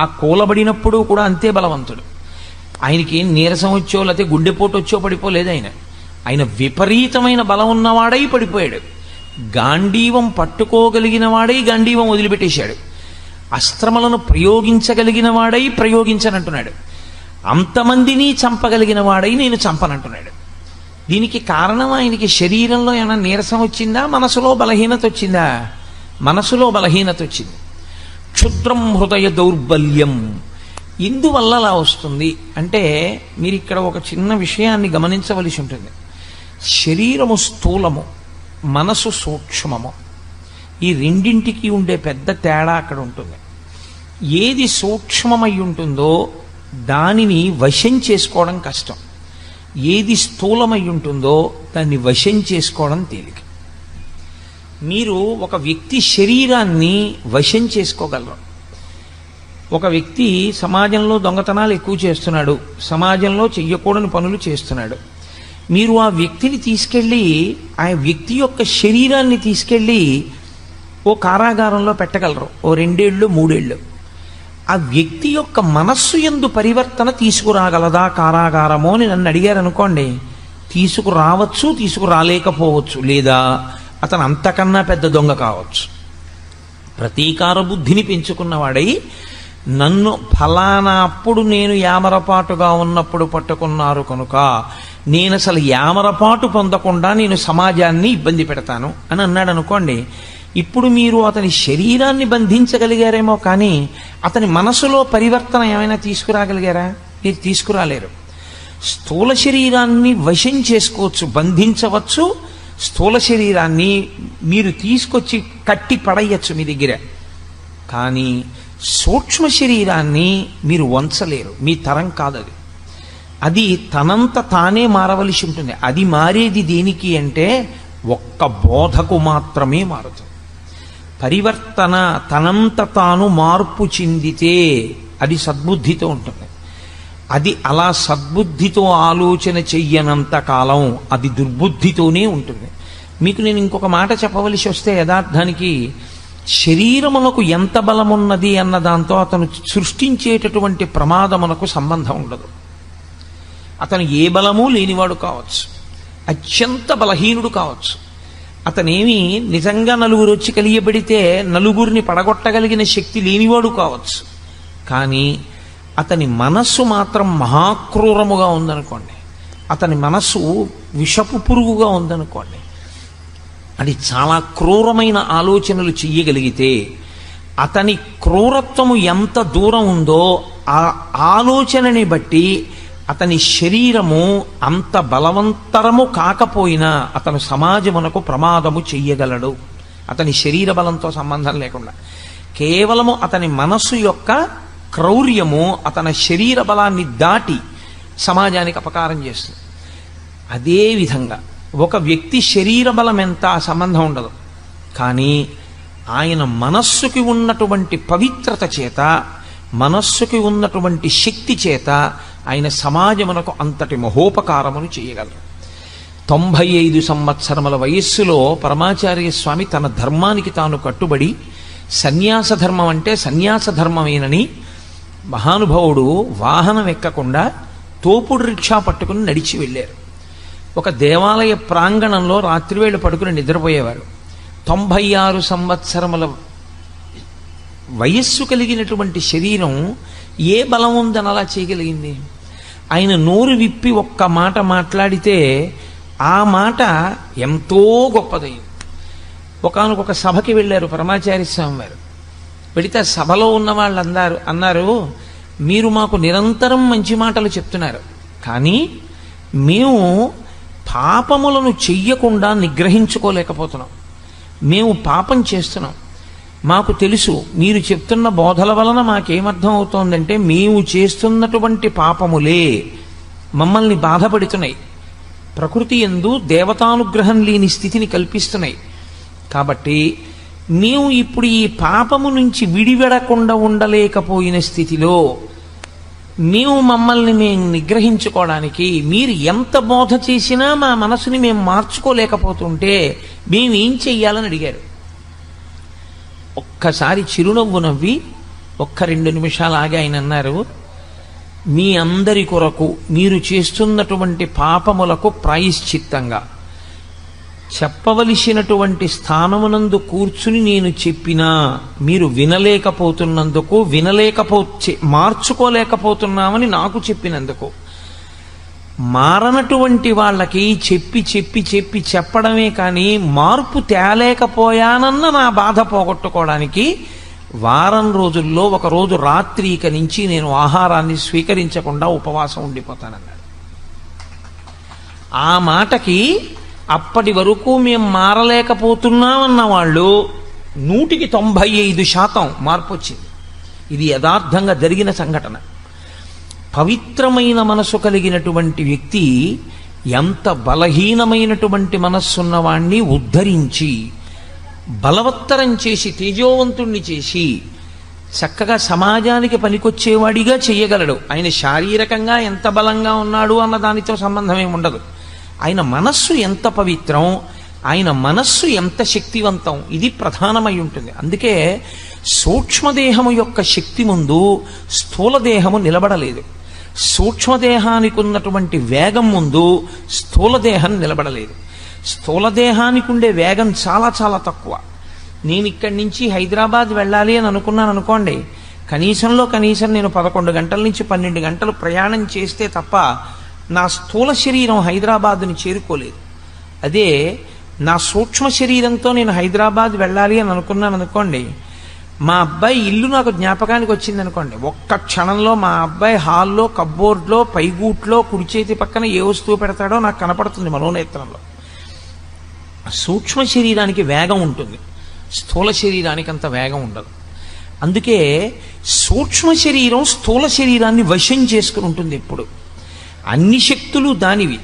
ఆ కూలబడినప్పుడు కూడా అంతే బలవంతుడు. ఆయనకి ఏం నీరసం వచ్చో లేకపోతే గుండెపోటు వచ్చో పడిపోలేదు. ఆయన విపరీతమైన బలం ఉన్నవాడై పడిపోయాడు. గాంధీవం పట్టుకోగలిగిన వాడై గాంధీవం వదిలిపెట్టేశాడు. అస్త్రములను ప్రయోగించగలిగిన వాడై ప్రయోగించనంటున్నాడు. అంతమందిని చంపగలిగిన వాడై నేను చంపనంటున్నాడు. దీనికి కారణం ఆయనకి శరీరంలో ఏమైనా నీరసం వచ్చిందా, మనసులో బలహీనత వచ్చిందా? మనసులో బలహీనత వచ్చింది. క్షుద్రం హృదయ దౌర్బల్యం. ఇందువల్ల అలా వస్తుంది అంటే మీరు ఇక్కడ ఒక చిన్న విషయాన్ని గమనించవలసి ఉంటుంది. శరీరము స్థూలము, మనసు సూక్ష్మము. ఈ రెండింటికి ఉండే పెద్ద తేడా అక్కడ ఉంటుంది. ఏది సూక్ష్మమై ఉంటుందో దానిని వశం చేసుకోవడం కష్టం. ఏది స్థూలమై ఉంటుందో దాన్ని వశం చేసుకోవడం తేలిక. మీరు ఒక వ్యక్తి శరీరాన్ని వశం చేసుకోగలరు. ఒక వ్యక్తి సమాజంలో దొంగతనాలు ఎక్కువ చేస్తున్నాడు, సమాజంలో చెయ్యకూడని పనులు చేస్తున్నాడు. మీరు ఆ వ్యక్తిని తీసుకెళ్ళి, ఆ వ్యక్తి యొక్క శరీరాన్ని తీసుకెళ్ళి ఓ కారాగారంలో పెట్టగలరు, ఓ 2 ఏళ్ళు 3 ఏళ్ళు. ఆ వ్యక్తి యొక్క మనస్సు యందు పరివర్తన తీసుకురాగలదా కారాగారమో అని నన్ను అడిగారు అనుకోండి, తీసుకురావచ్చు, తీసుకురాలేకపోవచ్చు. లేదా అతను అంతకన్నా పెద్ద దొంగ కావచ్చు. ప్రతీకార బుద్ధిని పెంచుకున్నవాడై నన్ను ఫలానా అప్పుడు నేను యామరపాటుగా ఉన్నప్పుడు పట్టుకున్నారు కనుక నేను అసలు యామరపాటు పొందకుండా నేను సమాజాన్ని ఇబ్బంది పెడతాను అని అన్నాడు అనుకోండి. ఇప్పుడు మీరు అతని శరీరాన్ని బంధించగలిగారేమో కానీ అతని మనసులో పరివర్తన ఏమైనా తీసుకురాగలిగారా? మీరు తీసుకురాలేరు. స్థూల శరీరాన్ని వశం చేసుకోవచ్చు, బంధించవచ్చు. స్థూల శరీరాన్ని మీరు తీసుకొచ్చి కట్టి పడేయచ్చు మీ దగ్గర. కానీ సూక్ష్మ శరీరాన్ని మీరు వంచలేరు. మీ తరం కాదది. అది తనంత తానే మారవలసి ఉంటుంది. అది మారేది దేనికి అంటే ఒక్క బోధకు మాత్రమే మారుతుంది. పరివర్తన తనంత తాను మార్పు చెందితే అది సద్బుద్ధితో ఉంటుంది. అది అలా సద్బుద్ధితో ఆలోచన చెయ్యనంత కాలం అది దుర్బుద్ధితోనే ఉంటుంది. మీకు నేను ఇంకొక మాట చెప్పవలసి వస్తే, యథార్థానికి శరీరమునకు ఎంత బలమున్నది అన్న దాంతో అతను సృష్టించేటటువంటి ప్రమాదమునకు సంబంధం ఉండదు. అతను ఏ బలము లేనివాడు కావచ్చు, అత్యంత బలహీనుడు కావచ్చు. అతనేమి నిజంగా నలుగురు వచ్చి కలియబడితే నలుగురిని పడగొట్టగలిగిన శక్తి లేనివాడు కావచ్చు. కానీ అతని మనస్సు మాత్రం మహాక్రూరముగా ఉందనుకోండి, అతని మనస్సు విషపు పురుగుగా ఉందనుకోండి, అది చాలా క్రూరమైన ఆలోచనలు చెయ్యగలిగితే అతని క్రూరత్వము ఎంత దూరం ఉందో ఆ ఆలోచనని బట్టి అతని శరీరము అంత బలవంతరము కాకపోయినా అతను సమాజమునకు ప్రమాదము చెయ్యగలడు. అతని శరీర బలంతో సంబంధం లేకుండా కేవలము అతని మనస్సు యొక్క క్రౌర్యము అతని శరీర బలాన్ని దాటి సమాజానికి అపకారం చేస్తుంది. అదేవిధంగా ఒక వ్యక్తి శరీర బలం ఎంత సంబంధం ఉండదు, కానీ ఆయన మనస్సుకి ఉన్నటువంటి పవిత్రత చేత, మనస్సుకి ఉన్నటువంటి శక్తి చేత ఆయన సమాజమునకు అంతటి మహోపకారమును చేయగలరు. 95 సంవత్సరముల వయస్సులో పరమాచార్య స్వామి తన ధర్మానికి తాను కట్టుబడి సన్యాస ధర్మం అంటే సన్యాస ధర్మమేనని మహానుభావుడు వాహనం ఎక్కకుండా తోపుడు రిక్షా పట్టుకుని నడిచి వెళ్ళారు. ఒక దేవాలయ ప్రాంగణంలో రాత్రివేళ పడుకుని నిద్రపోయేవారు. 96 సంవత్సరముల వయస్సు కలిగినటువంటి శరీరం ఏ బలం ఉందని అలా చేయగలిగింది? ఆయన నోరు విప్పి ఒక్క మాట మాట్లాడితే ఆ మాట ఎంతో గొప్పదైంది. ఒకానొక సభకి వెళ్ళారు పరమాచార్య స్వామి వారు. వెళితే సభలో ఉన్న వాళ్ళు అన్నారు, మీరు మాకు నిరంతరం మంచి మాటలు చెప్తున్నారు, కానీ మేము పాపములను చెయ్యకుండా నిగ్రహించుకోలేకపోతున్నాం. మేము పాపం చేస్తున్నాం. మాకు తెలుసు మీరు చెప్తున్న బోధల వలన మాకేమర్థం అవుతోందంటే మేము చేస్తున్నటువంటి పాపములే మమ్మల్ని బాధపడుతున్నాయి, ప్రకృతి యందు దేవతానుగ్రహం లేని స్థితిని కల్పిస్తున్నాయి. కాబట్టి మేము ఇప్పుడు ఈ పాపము నుంచి విడివెడకుండా ఉండలేకపోయిన స్థితిలో మమ్మల్ని మేము నిగ్రహించుకోవడానికి మీరు ఎంత బోధ చేసినా మా మనసుని మేము మార్చుకోలేకపోతుంటే మేమేం చెయ్యాలని అడిగారు. ఒక్కసారి చిరునవ్వు నవ్వి ఒక్క 2 నిమిషాలు ఆగి ఆయన అన్నారు, మీ అందరి కొరకు మీరు చేస్తున్నటువంటి పాపములకు ప్రాయశ్చిత్తంగా చెప్పవలసినటువంటి స్థానమునందు కూర్చుని నేను చెప్పినా మీరు వినలేకపోతున్నందుకు, మార్చుకోలేకపోతున్నామని నాకు చెప్పినందుకు, మారనటువంటి వాళ్ళకి చెప్పి చెప్పి చెప్పి చెప్పడమే కానీ మార్పు తేలేకపోయానన్న నా బాధ పోగొట్టుకోవడానికి వారం రోజుల్లో ఒక రోజు రాత్రిక నుంచి నేను ఆహారాన్ని స్వీకరించకుండా ఉపవాసం ఉండిపోతానన్నాడు. ఆ మాటకి అప్పటి వరకు మేము మారలేకపోతున్నామన్న వాళ్ళు 195% మార్పు వచ్చింది. ఇది యథార్థంగా జరిగిన సంఘటన. పవిత్రమైన మనసు కలిగినటువంటి వ్యక్తి ఎంత బలహీనమైనటువంటి మనస్సున్నవాణ్ణి ఉద్ధరించి బలవత్తరం చేసి తేజోవంతుణ్ణి చేసి చక్కగా సమాజానికి పనికొచ్చేవాడిగా చెయ్యగలడు. ఆయన శారీరకంగా ఎంత బలంగా ఉన్నాడు అన్న దానితో సంబంధం ఏమి ఉండదు. ఆయన మనస్సు ఎంత పవిత్రం, ఆయన మనస్సు ఎంత శక్తివంతం, ఇది ప్రధానమై ఉంటుంది. అందుకే సూక్ష్మదేహము యొక్క శక్తి ముందు స్థూలదేహము నిలబడలేదు. సూక్ష్మదేహానికి ఉన్నటువంటి వేగం ముందు స్థూలదేహం నిలబడలేదు. స్థూలదేహానికి ఉండే వేగం చాలా చాలా తక్కువ. నేను ఇక్కడి నుంచి హైదరాబాద్ వెళ్ళాలి అని అనుకున్నాను అనుకోండి, కనీసంలో కనీసం నేను 11 గంటల నుంచి 12 గంటలు ప్రయాణం చేస్తే తప్ప నా స్థూల శరీరం హైదరాబాద్ని చేరుకోలేదు. అదే నా సూక్ష్మ శరీరంతో నేను హైదరాబాద్ వెళ్ళాలి అని అనుకున్నాను అనుకోండి, మా అబ్బాయి ఇల్లు నాకు జ్ఞాపకానికి వచ్చింది అనుకోండి, ఒక్క క్షణంలో మా అబ్బాయి హాల్లో, కబ్బోర్డ్లో, పైగూట్లో, కుడి చేతి పక్కన ఏ వస్తువు పెడతాడో నాకు కనపడుతుంది మనోనేత్రంలో. సూక్ష్మ శరీరానికి వేగం ఉంటుంది, స్థూల శరీరానికి అంత వేగం ఉండదు. అందుకే సూక్ష్మ శరీరం స్థూల శరీరాన్ని వశం చేసుకుని ఉంటుంది ఎప్పుడు. అన్ని శక్తులు దానివి.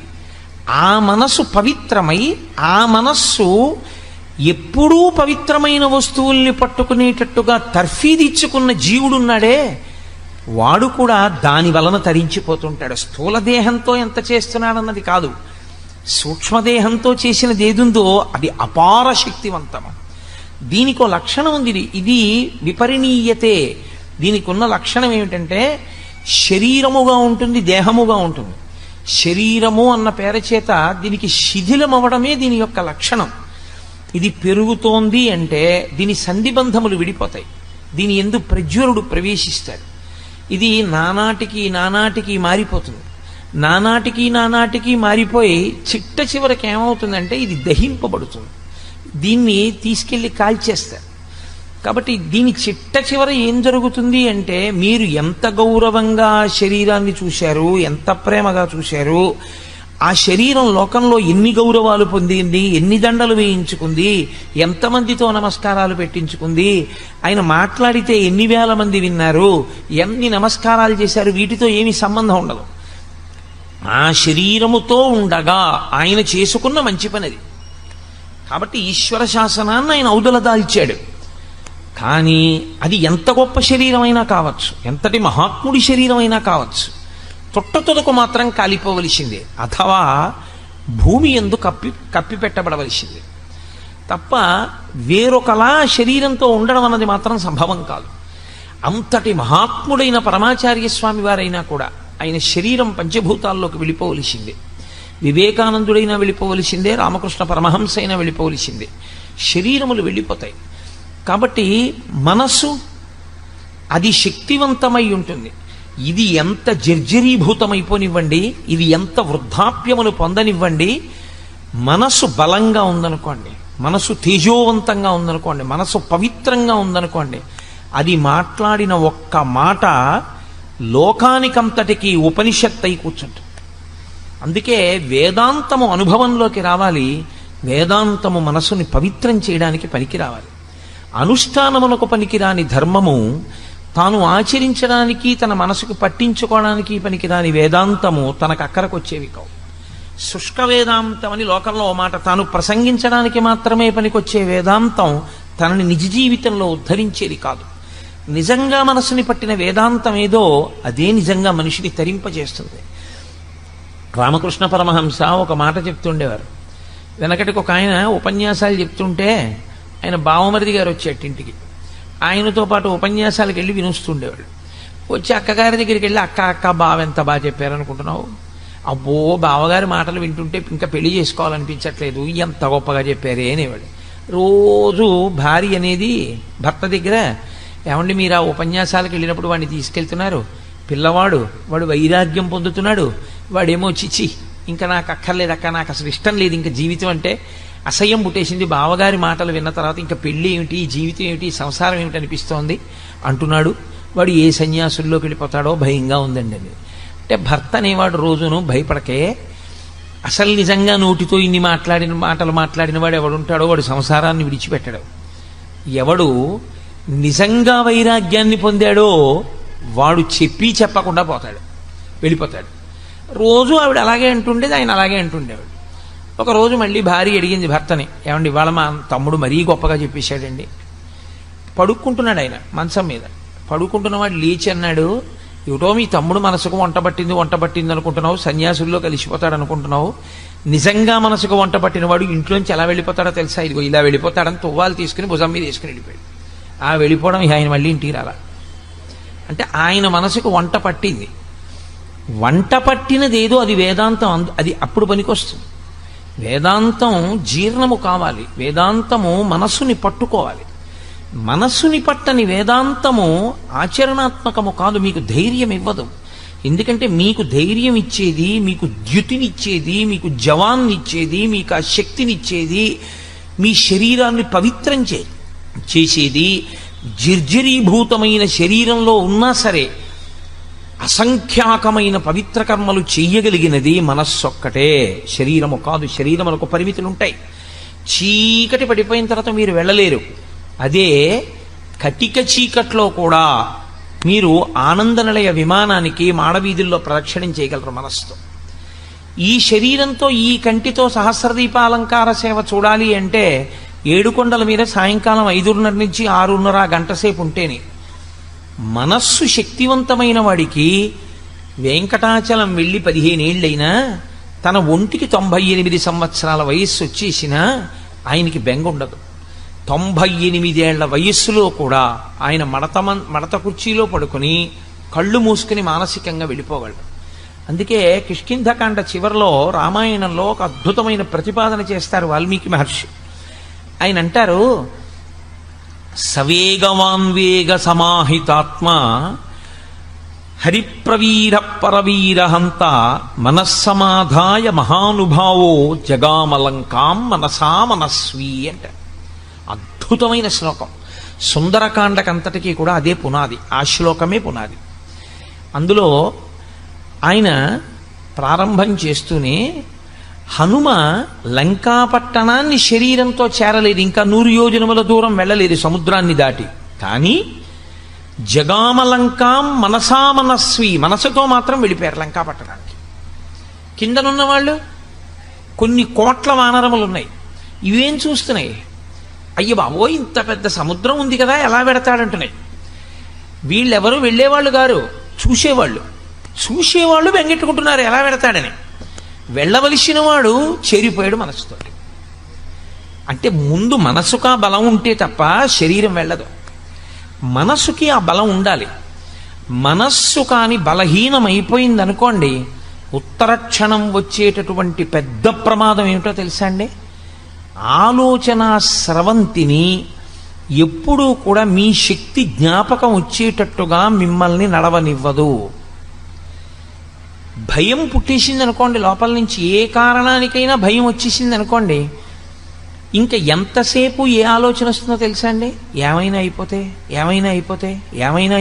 ఆ మనసు పవిత్రమై, ఆ మనస్సు ఎప్పుడూ పవిత్రమైన వస్తువుల్ని పట్టుకునేటట్టుగా తర్ఫీదిచ్చుకున్న జీవుడున్నాడే, వాడు కూడా దాని వలన తరించిపోతుంటాడు. స్థూలదేహంతో ఎంత చేస్తున్నాడన్నది కాదు, సూక్ష్మదేహంతో చేసినది ఏదుందో అది అపార శక్తివంతము. దీనికో లక్షణం ఉంది, ఇది విపరిణీయతే. దీనికి ఉన్న లక్షణం ఏమిటంటే శరీరముగా ఉంటుంది, దేహముగా ఉంటుంది. శరీరము అన్న పేర చేత దీనికి శిథిలం అవ్వడమే దీని యొక్క లక్షణం. ఇది పెరుగుతోంది అంటే దీని సంధిబంధములు విడిపోతాయి, దీని యందు ప్రజ్వరుడు ప్రవేశిస్తాడు. ఇది నానాటికి మారిపోతుంది. నానాటికి మారిపోయి చిట్ట చివరికి ఏమవుతుందంటే ఇది దహింపబడుతుంది, దీన్ని తీసుకెళ్ళి కాల్చేస్తారు. కాబట్టి దీని చిట్ట చివర ఏం జరుగుతుంది అంటే మీరు ఎంత గౌరవంగా శరీరాన్ని చూశారు, ఎంత ప్రేమగా చూశారు, ఆ శరీరం లోకంలో ఎన్ని గౌరవాలు పొందింది, ఎన్ని దండలు వేయించుకుంది, ఎంతమందితో నమస్కారాలు పెట్టించుకుంది, ఆయన మాట్లాడితే ఎన్ని వేల మంది విన్నారు, ఎన్ని నమస్కారాలు చేశారు, వీటితో ఏమీ సంబంధం ఉండదు. ఆ శరీరముతో ఉండగా ఆయన చేసుకున్న మంచి పనిది. కాబట్టి ఈశ్వర శాసనాన్ని ఆయన ఔదల దాల్చాడు. కానీ అది ఎంత గొప్ప శరీరమైనా కావచ్చు, ఎంతటి మహాత్ముడి శరీరమైనా కావచ్చు, తొట్టతొదకు మాత్రం కాలిపోవలసిందే, అథవా భూమి యందు కప్పి పెట్టబడవలసిందే తప్ప వేరొకలా శరీరంతో ఉండడం అన్నది మాత్రం సంభవం కాదు. అంతటి మహాత్ముడైన పరమాచార్య స్వామి వారైనా కూడా ఆయన శరీరం పంచభూతాల్లోకి వెళ్ళిపోవలసిందే. వివేకానందుడైనా వెళ్ళిపోవలసిందే, రామకృష్ణ పరమహంస అయినా వెళ్ళిపోవలసిందే. శరీరములు వెళ్ళిపోతాయి. కాబట్టి మనస్సు అది శక్తివంతమై ఉంటుంది. ఇది ఎంత జర్జరీభూతమైపోనివ్వండి, ఇది ఎంత వృద్ధాప్యమును పొందనివ్వండి, మనస్సు బలంగా ఉందనుకోండి, మనస్సు తేజోవంతంగా ఉందనుకోండి, మనస్సు పవిత్రంగా ఉందనుకోండి, అది మాట్లాడిన ఒక్క మాట లోకానికంతటికి ఉపనిషత్తు అయి కూర్చుంటుంది. అందుకే వేదాంతము అనుభవంలోకి రావాలి, వేదాంతము మనస్సుని పవిత్రం చేయడానికి పనికి రావాలి. అనుష్ఠానములకు పనికిరాని ధర్మము తాను ఆచరించడానికి, తన మనసుకు పట్టించుకోవడానికి పనికిరాని వేదాంతము తనకు అక్కరకు వచ్చేవి కావు. శుష్క వేదాంతం అని లోకంలో ఓ మాట, తాను ప్రసంగించడానికి మాత్రమే పనికొచ్చే వేదాంతం తనని నిజ జీవితంలో ఉద్ధరించేది కాదు. నిజంగా మనసుని పట్టిన వేదాంతం ఏదో అదే నిజంగా మనిషిని తరింపజేస్తుంది. రామకృష్ణ పరమహంస ఒక మాట చెప్తుండేవారు. వెనకటికి ఒక ఆయన ఉపన్యాసాలు చెప్తుంటే ఆయన బావమరిది గారు వచ్చేట ఇంటికి. ఆయనతో పాటు ఉపన్యాసాలకు వెళ్ళి వినుస్తుండేవాడు. వచ్చి అక్కగారి దగ్గరికి వెళ్ళి అక్క అక్క బావ ఎంత బాగా చెప్పారనుకుంటున్నావు, అబ్బో బావగారి మాటలు వింటుంటే ఇంకా పెళ్లి చేసుకోవాలనిపించట్లేదు, ఎంత గొప్పగా చెప్పారే అనేవాడు. రోజు భార్య అనేది భర్త దగ్గర, ఏమండి మీరు ఆ ఉపన్యాసాలకు వెళ్ళినప్పుడు వాడిని తీసుకెళ్తున్నారు, పిల్లవాడు వాడు వైరాగ్యం పొందుతున్నాడు, వాడేమో చిచ్చి ఇంకా నాకు అక్కర్లేదు అక్క, నాకు అసలు ఇష్టం లేదు, ఇంకా జీవితం అంటే అసహ్యం పుట్టేసింది, బావగారి మాటలు విన్న తర్వాత ఇంకా పెళ్ళి ఏమిటి, జీవితం ఏమిటి, సంసారం ఏమిటి అనిపిస్తోంది అంటున్నాడు, వాడు ఏ సన్యాసుల్లోకి వెళ్ళిపోతాడో భయంగా ఉందండి అని. అంటే భర్త అనేవాడు రోజును భయపడకే, అసలు నిజంగా నోటితో ఇన్ని మాటలు మాట్లాడిన వాడు ఎవడుంటాడో వాడు సంసారాన్ని విడిచిపెట్టడు. ఎవడు నిజంగా వైరాగ్యాన్ని పొందాడో వాడు చెప్పి చెప్పకుండా పోతాడు, వెళ్ళిపోతాడు. రోజు ఆవిడ అలాగే అంటుండేది, ఆయన అలాగే అంటుండేవాడు. ఒకరోజు మళ్ళీ భార్య అడిగింది భర్తని, ఏమండి ఇవాళ మా తమ్ముడు మరీ గొప్పగా చెప్పేశాడండి. పడుక్కుంటున్నాడు ఆయన మంచం మీద, పడుకుంటున్నవాడు లేచి అన్నాడు, ఏమిటో మీ తమ్ముడు మనసుకు వంట పట్టింది అనుకుంటున్నావు, సన్యాసుల్లో కలిసిపోతాడు అనుకుంటున్నావు, నిజంగా మనసుకు వంట పట్టినవాడు ఇంట్లోంచి ఎలా వెళ్ళిపోతాడో తెలుసా, ఇదిగో ఇలా వెళ్ళిపోతాడని తువ్వాలు తీసుకుని భుజం మీద వేసుకుని వెళ్ళిపోయాడు. ఆ వెళ్ళిపోవడం ఆయన మళ్ళీ ఇంటికి రాలా. అంటే ఆయన మనసుకు వంట పట్టింది. వంట పట్టినదేదో అది వేదాంతం, అది అప్పుడు పనికొస్తుంది. వేదాంతం జీర్ణము కావాలి, వేదాంతము మనస్సుని పట్టుకోవాలి. మనస్సుని పట్టని వేదాంతము ఆచరణాత్మకము కాదు, మీకు ధైర్యం ఇవ్వదు. ఎందుకంటే మీకు ధైర్యం ఇచ్చేది, మీకు ద్యుతినిచ్చేది, మీకు జవాన్నిచ్చేది, మీకు ఆ శక్తినిచ్చేది, మీ శరీరాన్ని పవిత్రం చేసేది, జర్జరీభూతమైన శరీరంలో ఉన్నా సరే అసంఖ్యాకమైన పవిత్ర కర్మలు చెయ్యగలిగినది మనస్సు ఒక్కటే, శరీరము కాదు. శరీరములకు పరిమితులు ఉంటాయి. చీకటి పడిపోయిన తర్వాత మీరు వెళ్ళలేరు. అదే కటిక చీకట్లో కూడా మీరు ఆనందనిలయ విమానానికి మాడవీధుల్లో ప్రదక్షిణం చేయగలరు మనస్సుతో. ఈ శరీరంతో ఈ కంటితో సహస్రదీపాలంకార సేవ చూడాలి అంటే 7 కొండల మీద సాయంకాలం 5:30 నుంచి 6:30 గంట సేపు ఉంటేనే. మనస్సు శక్తివంతమైన వాడికి వెంకటాచలం వెళ్ళి 15 ఏళ్ళైనా తన ఒంటికి 98 సంవత్సరాల వయస్సు వచ్చేసినా ఆయనకి బెంగ ఉండదు. 98 ఏళ్ల వయస్సులో కూడా ఆయన మడత కుర్చీలో పడుకుని కళ్ళు మూసుకుని మానసికంగా వెళ్ళిపోగలడు. అందుకే కిష్కింధకాండ చివరిలో రామాయణంలో ఒక అద్భుతమైన ప్రతిపాదన చేస్తారు వాల్మీకి మహర్షి. ఆయన అంటారు, సవేగవాన్వేగ సమాహితాత్మ హరిప్రవీర పరవీరహంత మనస్సమాధాయ మహానుభావో జగామలంకాం మనసా మనస్వీ అంట. అద్భుతమైన శ్లోకం. సుందరకాండకంతటికీ కూడా అదే పునాది, ఆ శ్లోకమే పునాది. అందులో ఆయన ప్రారంభం చేస్తూనే హనుమ లంకాపట్టణాన్ని శరీరంతో చేరలేదు, ఇంకా 100 యోజనముల దూరం వెళ్ళలేదు సముద్రాన్ని దాటి. కానీ జగామలంకాం మనసా మనస్వి, మనసుతో మాత్రం వెళ్ళిపోయారు లంకాపట్టణానికి. కిందనున్న వాళ్ళు కొన్ని కోట్ల వానరములు ఉన్నాయి, ఇవేం చూస్తున్నాయి, అయ్య బాబో ఇంత పెద్ద సముద్రం ఉంది కదా ఎలా పెడతాడంటున్నాయి. వీళ్ళెవరు వెళ్ళేవాళ్ళు గారు, చూసేవాళ్ళు బెంగెట్టుకుంటున్నారు ఎలా పెడతాడని. వెళ్ళవలసిన వాడు చేరిపోయాడు మనసుతో. అంటే ముందు మనసుకు ఆ బలం ఉంటే తప్ప శరీరం వెళ్ళదు. మనసుకి ఆ బలం ఉండాలి. మనస్సు కాని బలహీనమైపోయిందనుకోండి, ఉత్తర క్షణం వచ్చేటటువంటి పెద్ద ప్రమాదం ఏమిటో తెలుసా అండి? ఆలోచన స్రవంతిని ఎప్పుడూ కూడా మీ శక్తి జ్ఞాపకం వచ్చేటట్టుగా మిమ్మల్ని నడవనివ్వదు. భయం పుట్టేసింది అనుకోండి, లోపల నుంచి ఏ కారణానికైనా భయం వచ్చేసింది అనుకోండి, ఇంకా ఎంతసేపు ఏ ఆలోచన వస్తుందో తెలుసా అండి? ఏమైనా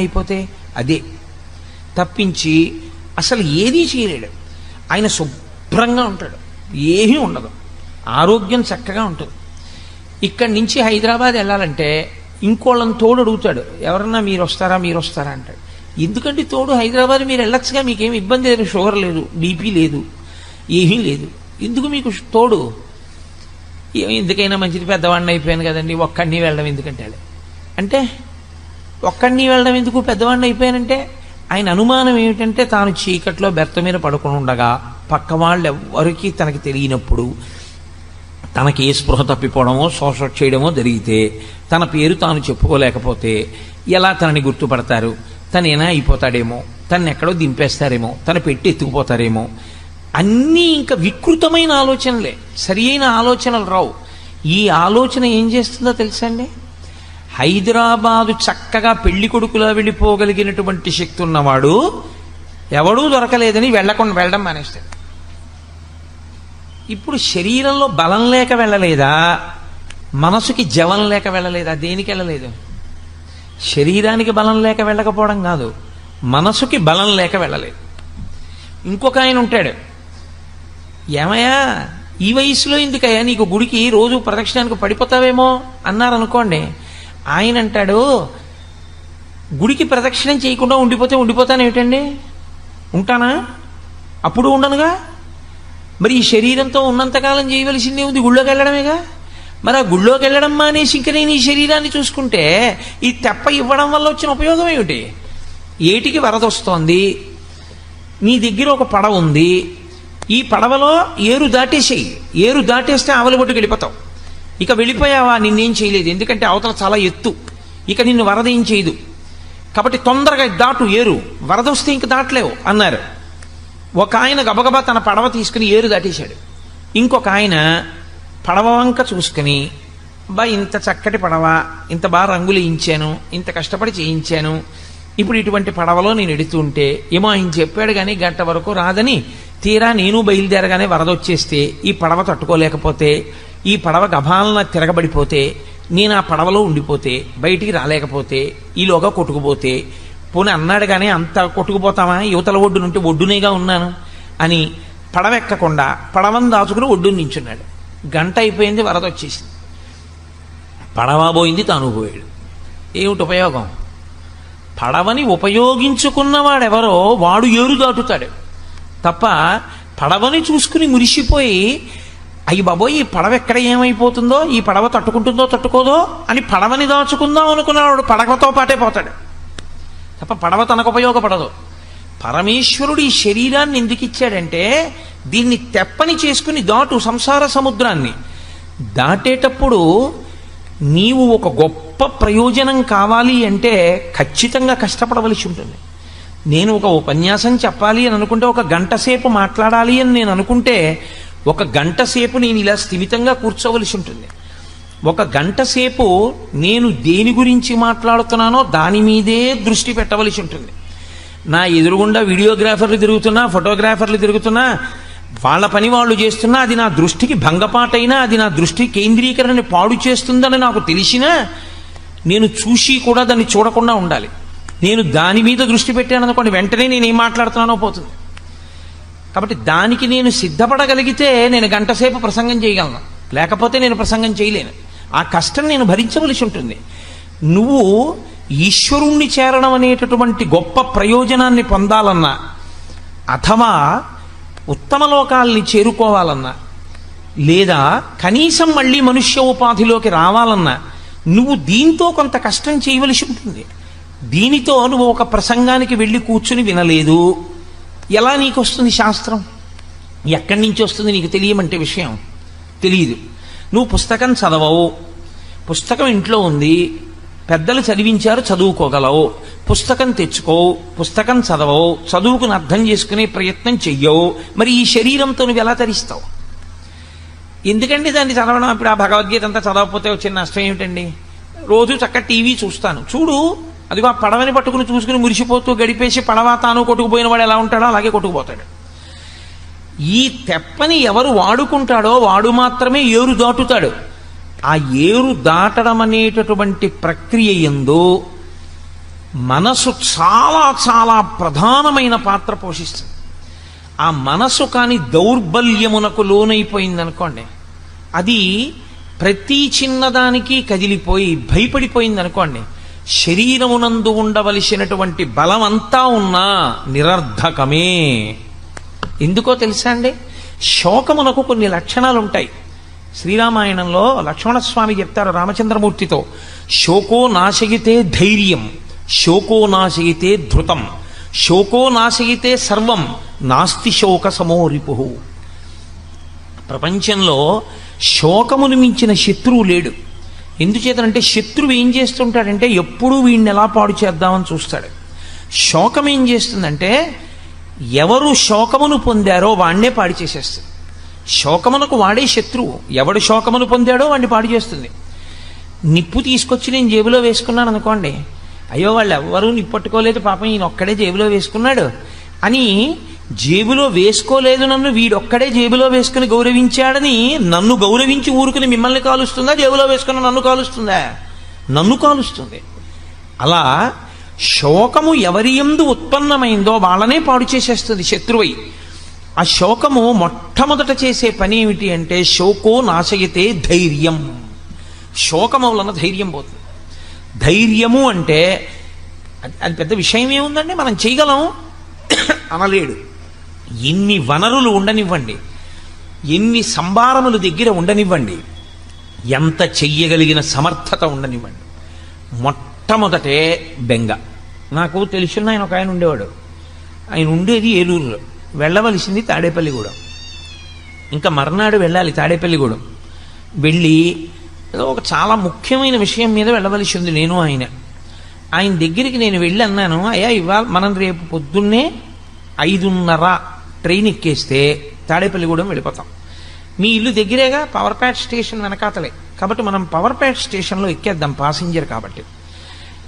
అయిపోతే అదే తప్పించి అసలు ఏదీ చేయలేడు. ఆయన శుభ్రంగా ఉంటాడు, ఏమీ ఉండదు, ఆరోగ్యం చక్కగా ఉంటుంది. ఇక్కడి నుంచి హైదరాబాద్ వెళ్ళాలంటే ఇంకోళ్ళని తోడు అడుగుతాడు, ఎవరన్నా మీరు వస్తారా అంటాడు. ఎందుకంటే తోడు, హైదరాబాద్ మీరు వెళ్ళొచ్చుగా, మీకేమి ఇబ్బంది లేదు, షుగర్ లేదు, బీపీ లేదు, ఏమీ లేదు, ఎందుకు మీకు తోడు? ఎందుకైనా మంచిది, పెద్దవాడిని అయిపోయాను కదండి, ఒక్కడిని వెళ్ళడం ఎందుకంటే అంటే ఒక్కడిని వెళ్ళడం ఎందుకు, పెద్దవాడిని అయిపోయానంటే? ఆయన అనుమానం ఏమిటంటే తాను చీకట్లో బెర్త మీద పడుకుని ఉండగా పక్క వాళ్ళు ఎవరికి తనకి తెలియనప్పుడు తనకి ఏ స్పృహ తప్పిపోవడమో శోష చేయడమో జరిగితే తన పేరు తాను చెప్పుకోలేకపోతే ఎలా తనని గుర్తుపడతారు? తనేనా అయిపోతాడేమో, తను ఎక్కడో దింపేస్తారేమో, తన పెట్టి ఎత్తుకుపోతారేమో, అన్నీ ఇంకా వికృతమైన ఆలోచనలే, సరి అయిన ఆలోచనలు రావు. ఈ ఆలోచన ఏం చేస్తుందో తెలుసా అండి? హైదరాబాదు చక్కగా పెళ్లి కొడుకులా వెళ్ళిపోగలిగినటువంటి శక్తి ఉన్నవాడు ఎవడూ దొరకలేదని వెళ్ళడం మానేస్తాడు. ఇప్పుడు శరీరంలో బలం లేక వెళ్ళలేదా, మనసుకి జవం లేక వెళ్ళలేదా? దేనికి వెళ్ళలేదు? శరీరానికి బలం లేక వెళ్ళకపోవడం కాదు, మనసుకి బలం లేక వెళ్ళలేదు. ఇంకొక ఆయన ఉంటాడు, ఏమయ్యా ఈ వయసులో ఎందుకయ్యా నీకు గుడికి రోజు ప్రదక్షిణానికి పడిపోతావేమో అన్నారనుకోండి. ఆయన అంటాడు, గుడికి ప్రదక్షిణం చేయకుండా ఉండిపోతాను ఏమిటండి? ఉంటానా? అప్పుడు ఉండనుగా. మరి ఈ శరీరంతో ఉన్నంతకాలం చేయవలసిందే ఉంది, గుళ్ళోకి వెళ్ళడమేగా. మరి ఆ గుళ్ళోకి వెళ్ళడం మానేసి ఇంక నేను ఈ శరీరాన్ని చూసుకుంటే ఈ తెప్ప ఇవ్వడం వల్ల వచ్చిన ఉపయోగం ఏమిటి? ఏటికి వరదొస్తోంది, నీ దగ్గర ఒక పడవ ఉంది, ఈ పడవలో ఏరు దాటేసేయి, ఏరు దాటేస్తే ఆవలి ఒడ్డుకు వెళ్ళిపోతావు. ఇక వెళ్ళిపోయావా, నిన్నేం చేయలేదు, ఎందుకంటే అవతల చాలా ఎత్తు, ఇక నిన్ను వరద ఏం చేయదు, కాబట్టి తొందరగా దాటు, ఏరు వరద వస్తే ఇంక దాటలేవు అన్నారు. ఒక ఆయన గబగబా తన పడవ తీసుకుని ఏరు దాటేశాడు. ఇంకొక ఆయన పడవ వంక చూసుకుని, బా ఇంత చక్కటి పడవ, ఇంత బాగా రంగులు వేయించాను, ఇంత కష్టపడి చేయించాను, ఇప్పుడు ఇటువంటి పడవలో నేను ఎడుతూ ఉంటే ఏమో ఆయన చెప్పాడు కానీ గంట వరకు రాదని, తీరా నేను బయలుదేరగానే వరద వచ్చేస్తే ఈ పడవ తట్టుకోలేకపోతే, ఈ పడవ గభాలన తిరగబడిపోతే, నేను ఆ పడవలో ఉండిపోతే, బయటికి రాలేకపోతే, ఈలోగా కొట్టుకుపోతే, పోనీ అన్నాడు కానీ అంత కొట్టుకుపోతామా, యువతల ఒడ్డు నుండి ఒడ్డునేగా ఉన్నాను అని పడవ ఎక్కకుండా పడవను దాచుకుని ఒడ్డుని నించున్నాడు. గంట అయిపోయింది, వరద వచ్చేసింది, పడవ పోయింది, తాను పోయాడు. ఏమిటి ఉపయోగం? పడవని ఉపయోగించుకున్నవాడెవరో వాడు ఏరు దాటుతాడు తప్ప, పడవని చూసుకుని మురిసిపోయి అయ్యి బాబోయ్ ఈ పడవ ఎక్కడ ఏమైపోతుందో, ఈ పడవ తట్టుకుంటుందో తట్టుకోదో అని పడవని దాచుకుందాం అనుకున్నవాడు పడవతో పాటే పోతాడు తప్ప పడవ తనకు ఉపయోగపడదు. పరమేశ్వరుడు ఈ శరీరాన్ని ఎందుకు ఇచ్చాడంటే దీన్ని తెప్పని చేసుకుని దాటు సంసార సముద్రాన్ని. దాటేటప్పుడు నీవు ఒక గొప్ప ప్రయోజనం కావాలి అంటే ఖచ్చితంగా కష్టపడవలసి ఉంటుంది. నేను ఒక ఉపన్యాసం చెప్పాలి అని అనుకుంటే, ఒక గంట సేపు మాట్లాడాలి అని నేను అనుకుంటే, ఒక గంట సేపు నేను ఇలా స్థిమితంగా కూర్చోవలసి ఉంటుంది. ఒక గంట సేపు నేను దేని గురించి మాట్లాడుతున్నానో దాని మీదే దృష్టి పెట్టవలసి ఉంటుంది. నా ఎదురుగుండా వీడియోగ్రాఫర్లు తిరుగుతున్నా, ఫోటోగ్రాఫర్లు తిరుగుతున్నా, వాళ్ళ పని వాళ్ళు చేస్తున్నా, అది నా దృష్టికి భంగపాటైనా, అది నా దృష్టి కేంద్రీకరణని పాడు చేస్తుందని నాకు తెలిసినా నేను చూసి కూడా దాన్ని చూడకుండా ఉండాలి. నేను దాని మీద దృష్టి పెట్టాను అనుకోండి, వెంటనే నేను ఏం మాట్లాడుతున్నానో పోతుంది. కాబట్టి దానికి నేను సిద్ధపడగలిగితే నేను గంట సేపు ప్రసంగం చేయగలను, లేకపోతే నేను ప్రసంగం చేయలేను. ఆ కష్టం నేను భరించవలసి ఉంటుంది. నువ్వు ఈశ్వరుణ్ణి చేరడం అనేటటువంటి గొప్ప ప్రయోజనాన్ని పొందాలన్నా, అథవా ఉత్తమ లోకాల్ని చేరుకోవాలన్నా, లేదా కనీసం మళ్ళీ మనుష్య ఉపాధిలోకి రావాలన్నా నువ్వు దీంతో కొంత కష్టం చేయవలసి ఉంటుంది. దీనితో నువ్వు ఒక ప్రసంగానికి వెళ్ళి కూర్చుని వినలేదు, ఎలా నీకు వస్తుంది శాస్త్రం? ఎక్కడి నుంచి వస్తుంది నీకు తెలియమంటే విషయం తెలియదు. నువ్వు పుస్తకం చదవవు, పుస్తకం ఇంట్లో ఉంది, పెద్దలు చదివించారు, చదువుకోగలవు. పుస్తకం తెచ్చుకోవు, పుస్తకం చదవవు, చదువుకుని అర్థం చేసుకునే ప్రయత్నం చెయ్యవు. మరి ఈ శరీరంతో నువ్వు ఎలా తరిస్తావు? ఎందుకండి దాన్ని చదవడం? ఇప్పుడు ఆ భగవద్గీత అంతా చదవకపోతే వచ్చిన నష్టం ఏమిటండి? రోజు చక్కగా టీవీ చూస్తాను, చూడు, అదిగో ఆ పడవని పట్టుకుని చూసుకుని మురిసిపోతూ గడిపేసి పడవ తాను కొట్టుకుపోయిన వాడు ఎలా ఉంటాడో అలాగే కొట్టుకుపోతాడు. ఈ తెప్పని ఎవరు వాడుకుంటాడో వాడు మాత్రమే ఏరు దాటుతాడు. ఆ ఏరు దాటడం అనేటటువంటి ప్రక్రియ యందు మనసు చాలా చాలా ప్రధానమైన పాత్ర పోషిస్తుంది. ఆ మనసు కానీ దౌర్బల్యమునకు లోనైపోయిందనుకోండి, అది ప్రతి చిన్నదానికి కదిలిపోయి భయపడిపోయిందనుకోండి, శరీరమునందు ఉండవలసినటువంటి బలం అంతా ఉన్నా నిరర్ధకమే. ఎందుకో తెలుసా అండి? శోకమునకు కొన్ని లక్షణాలు ఉంటాయి. శ్రీరామాయణంలో లక్ష్మణస్వామి చెప్తారు రామచంద్రమూర్తితో, శోకో నాశయితే ధైర్యం, శోకో నాశయితే ధృతం, శోకో నాశయితే సర్వం, నాస్తి శోక సమో రిపుః. ప్రపంచంలో శోకమును మించిన శత్రువు లేడు. ఎందుచేతనంటే శత్రువు ఏం చేస్తుంటాడంటే ఎప్పుడూ వీడిని ఎలా పాడు చేద్దామని చూస్తాడు. శోకం ఏం చేస్తుందంటే ఎవరు శోకమును పొందారో వాణ్ణే పాడు చేసేస్తుంది. శోకమునకు వాడే శత్రువు. ఎవడు శోకమును పొందాడో వాడిని పాడు చేస్తుంది. నిప్పు తీసుకొచ్చి నేను జేబులో వేసుకున్నాను అనుకోండి, అయ్యో వాళ్ళు ఎవ్వరూ నిప్పట్టుకోలేదు, పాపం ఈయన ఒక్కడే జేబులో వేసుకున్నాడు అని జేబులో వేసుకోలేదు నన్ను వీడొక్కడే జేబులో వేసుకుని గౌరవించాడని నన్ను గౌరవించి ఊరుకుని మిమ్మల్ని కాలుస్తుందా? జేబులో వేసుకుని నన్ను కాలుస్తుందా? నన్ను కాలుస్తుంది. అలా శోకము ఎవరి యందు ఉత్పన్నమైందో వాళ్ళనే పాడు చేసేస్తుంది శత్రువై. ఆ శోకము మొట్టమొదట చేసే పని ఏమిటి అంటే శోకో నాశయతే ధైర్యం. శోకము వలన ధైర్యం పోతుంది. ధైర్యము అంటే అది పెద్ద విషయం ఏముందండి, మనం చేయగలం అనలేడు. ఎన్ని వనరులు ఉండనివ్వండి, ఎన్ని సంభారములు దగ్గర ఉండనివ్వండి, ఎంత చెయ్యగలిగిన సమర్థత ఉండనివ్వండి, మొట్టమొదటే బెంగ. నాకు తెలిసిన ఆయన ఒక ఆయన ఉండేవాడు. ఆయన ఉండేది ఏలూరులో, వెళ్ళవలసింది తాడేపల్లిగూడెం. ఇంకా మర్నాడు వెళ్ళాలి తాడేపల్లిగూడెం. వెళ్ళి ఏదో ఒక చాలా ముఖ్యమైన విషయం మీద వెళ్ళవలసి ఉంది నేను ఆయన దగ్గరికి నేను వెళ్ళి అన్నాను, అయ్యా ఇవాళ మనం రేపు పొద్దున్నే 5:30 ట్రైన్ ఎక్కేస్తే తాడేపల్లిగూడెం వెళ్ళిపోతాం. మీ ఇల్లు దగ్గరేగా, పవర్ ప్యాట్ స్టేషన్ వెనకాతలే, కాబట్టి మనం పవర్ ప్యాట్ స్టేషన్లో ఎక్కేద్దాం పాసింజర్ కాబట్టి.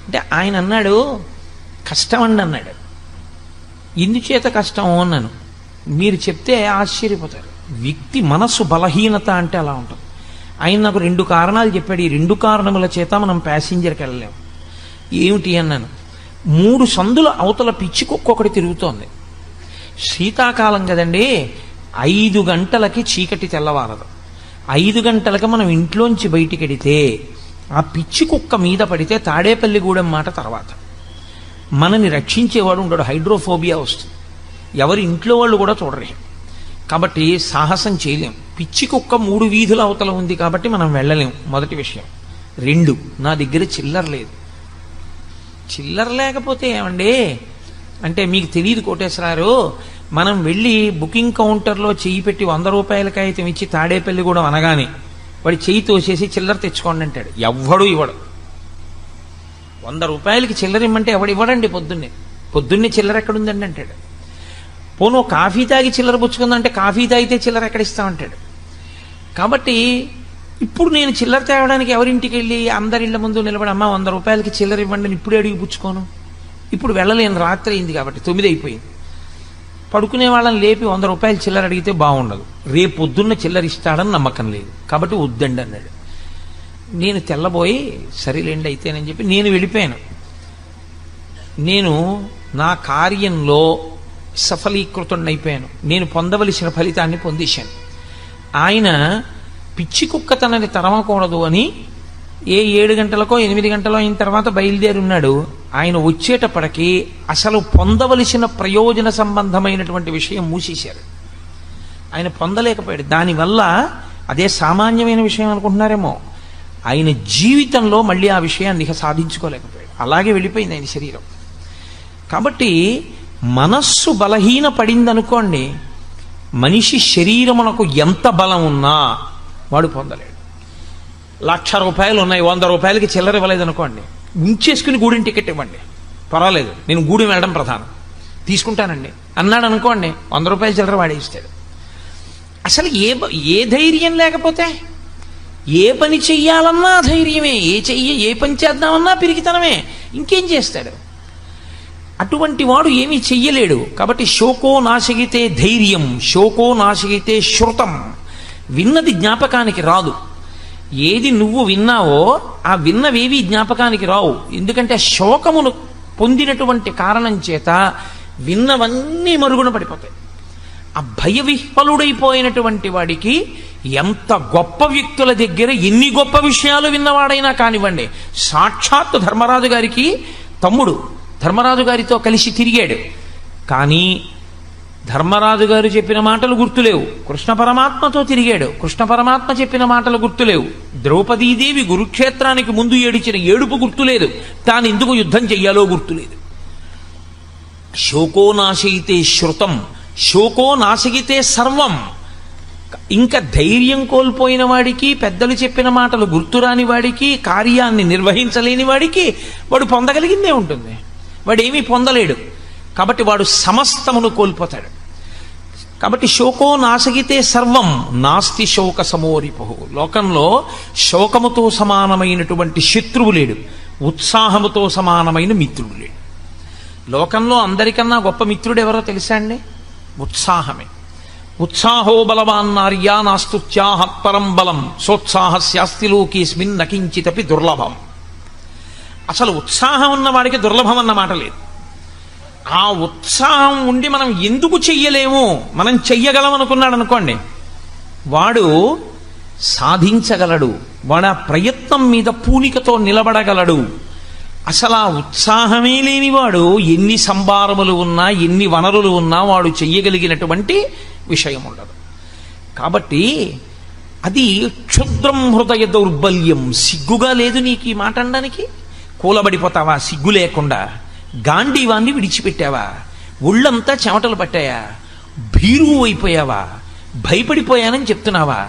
అంటే ఆయన అన్నాడు, కష్టం అండి అన్నాడు. ఎందుచేత కష్టం అన్నాను. మీరు చెప్తే ఆశ్చర్యపోతారు. వ్యక్తి మనస్సు బలహీనత అంటే అలా ఉంటుంది. ఆయన నాకు 2 కారణాలు చెప్పాడు. ఈ 2 కారణముల చేత మనం ప్యాసింజర్కి వెళ్ళలేము. ఏమిటి అన్నాను. 3 సందుల అవతల పిచ్చి కుక్క ఒకటి తిరుగుతోంది. శీతాకాలం కదండి, 5 గంటలకి చీకటి తెల్లవారదు. 5 గంటలకి మనం ఇంట్లోంచి బయటికి వెడితే ఆ పిచ్చి కుక్క మీద పడితే తాడేపల్లిగూడెం మాట తర్వాత మనని రక్షించేవాడు ఉండడు. హైడ్రోఫోబియా వస్తుంది. ఎవరి ఇంట్లో వాళ్ళు కూడా చూడరే. కాబట్టి సాహసం చేయలేం. పిచ్చి కుక్క 3 వీధుల అవతల ఉంది కాబట్టి మనం వెళ్ళలేం. మొదటి విషయం. 2, నా దగ్గర చిల్లర లేదు. చిల్లర లేకపోతే ఏమండి అంటే మీకు తెలియదు కోటేశ్వరారు, మనం వెళ్ళి బుకింగ్ కౌంటర్లో చెయ్యి పెట్టి 100 రూపాయల కాగితం ఇచ్చి తాడేపల్లిగూడెం అనగానే వాడి చెయ్యి తోసేసి చిల్లర తెచ్చుకోండి అంటాడు. ఎవ్వడు ఇవ్వడు. 100 రూపాయలకి చిల్లర ఇమ్మంటే ఎవడు ఇవ్వడండి. పొద్దున్నే చిల్లర ఎక్కడుందండి అంటాడు. పోను కాఫీ తాగి చిల్లర పుచ్చుకుందంటే కాఫీ తాగితే చిల్లర ఎక్కడ ఇస్తామంటాడు. కాబట్టి ఇప్పుడు నేను చిల్లర తేవడానికి ఎవరింటికి వెళ్ళి అందరిళ్ళ ముందు నిలబడి అమ్మ 100 రూపాయలకి చిల్లర ఇవ్వండి అని ఇప్పుడే అడిగి పుచ్చుకోను. ఇప్పుడు వెళ్ళలేను, రాత్రి అయింది కాబట్టి 9 అయిపోయింది. పడుకునే వాళ్ళని లేపి 100 రూపాయలు చిల్లర అడిగితే బాగుండదు. రేపు పొద్దున్న చిల్లర ఇస్తాడని నమ్మకం లేదు కాబట్టి వద్దండి అన్నాడు. నేను తెల్లబోయి సరేలేండి అయితేనని చెప్పి నేను వెళ్ళిపోయాను. నేను నా కార్యంలో సఫలీకృతుడైపోయాను. నేను పొందవలసిన ఫలితాన్ని పొందేశాను. ఆయన పిచ్చి కుక్క తనని తరమకూడదు అని 7 గంటలకో 8 గంటలో అయిన తర్వాత బయలుదేరున్నాడు. ఆయన వచ్చేటప్పటికి అసలు పొందవలసిన ప్రయోజన సంబంధమైనటువంటి విషయం మూసేశారు. ఆయన పొందలేకపోయాడు. దానివల్ల అదే సామాన్యమైన విషయం అనుకుంటున్నారేమో, ఆయన జీవితంలో మళ్ళీ ఆ విషయాన్ని ఇక సాధించుకోలేకపోయాడు. అలాగే వెళ్ళిపోయింది ఆయన శరీరం. కాబట్టి మనస్సు బలహీన పడిందనుకోండి, మనిషి శరీరమునకు ఎంత బలం ఉన్నా వాడు పొందలేడు. 1,00,000 రూపాయలు ఉన్నాయి, 100 రూపాయలకి చిల్లర ఇవ్వలేదు అనుకోండి, ఉంచేసుకుని గూడెం టికెట్ ఇవ్వండి, పర్వాలేదు, నేను గూడెం వెళ్ళడం ప్రధానం, తీసుకుంటానండి అన్నాడు అనుకోండి, 100 రూపాయల చిల్లర వాడే ఇస్తాడు. అసలు ఏ ధైర్యం లేకపోతే ఏ పని చెయ్యాలన్నా ధైర్యమే, ఏ పని చేద్దామన్నా పిరికితనమే, ఇంకేం చేస్తాడు? అటువంటి వాడు ఏమీ చెయ్యలేడు. కాబట్టి శోకో నాశగితే ధైర్యం, శోకో నాశగితే శృతం. విన్నది జ్ఞాపకానికి రాదు. ఏది నువ్వు విన్నావో ఆ విన్నవేవి జ్ఞాపకానికి రావు. ఎందుకంటే శోకమును పొందినటువంటి కారణం చేత విన్నవన్నీ మరుగున పడిపోతాయి. ఆ భయ విహ్వలుడైపోయినటువంటి వాడికి ఎంత గొప్ప వ్యక్తుల దగ్గర ఎన్ని గొప్ప విషయాలు విన్నవాడైనా కానివ్వండి, సాక్షాత్తు ధర్మరాజు గారికి తమ్ముడు ధర్మరాజు గారితో కలిసి తిరిగాడు, కానీ ధర్మరాజు గారు చెప్పిన మాటలు గుర్తులేవు. కృష్ణ పరమాత్మతో తిరిగాడు, కృష్ణ పరమాత్మ చెప్పిన మాటలు గుర్తులేవు. ద్రౌపదీదేవి కురుక్షేత్రానికి ముందు ఏడిచిన ఏడుపు గుర్తులేదు, తాను ఎందుకు యుద్ధం చెయ్యాలో గుర్తులేదు. శోకో నాశయితే శృతం, శోకో నాశయితే సర్వం. ఇంకా ధైర్యం కోల్పోయిన వాడికి, పెద్దలు చెప్పిన మాటలు గుర్తురాని వాడికి, కార్యాన్ని నిర్వహించలేని వాడికి వాడు పొందగలిగిందే ఉంటుంది, వాడు ఏమీ పొందలేడు. కాబట్టి వాడు సమస్తమును కోల్పోతాడు. కాబట్టి శోకో నాశగితే సర్వం నాస్తి శోక సమోరిపు. లోకంలో శోకముతో సమానమైనటువంటి శత్రువు లేడు, ఉత్సాహముతో సమానమైన మిత్రుడు లేడు. లోకంలో అందరికన్నా గొప్ప మిత్రుడు ఎవరో తెలుసా అండి? ఉత్సాహమే. ఉత్సాహో బలవాన్నార్యా నాస్తుత్యాహ పరం బలం సోత్సాహస్యాస్తి లోకేస్మిన్ నకించితపి దుర్లభం. అసలు ఉత్సాహం ఉన్న వాడికి దుర్లభం అన్న మాట లేదు. ఆ ఉత్సాహం ఉండి మనం ఎందుకు చెయ్యలేము, మనం చెయ్యగలం అనుకున్నాడు అనుకోండి, వాడు సాధించగలడు, వాడు ఆ ప్రయత్నం మీద పూనికతో నిలబడగలడు. అసలు ఆ ఉత్సాహమే లేనివాడు ఎన్ని సంభారములు ఉన్నా, ఎన్ని వనరులు ఉన్నా వాడు చెయ్యగలిగినటువంటి విషయం ఉండదు. కాబట్టి అది క్షుద్రం హృదయ దౌర్బల్యం. సిగ్గుగా లేదు నీకు ఈ మాట అనడానికి? కూలబడిపోతావా సిగ్గు లేకుండా? గాంధీవాన్ని విడిచిపెట్టావా? ఒళ్ళంతా చెమటలు పట్టాయా? భీరువు అయిపోయావా? భయపడిపోయానని చెప్తున్నావా?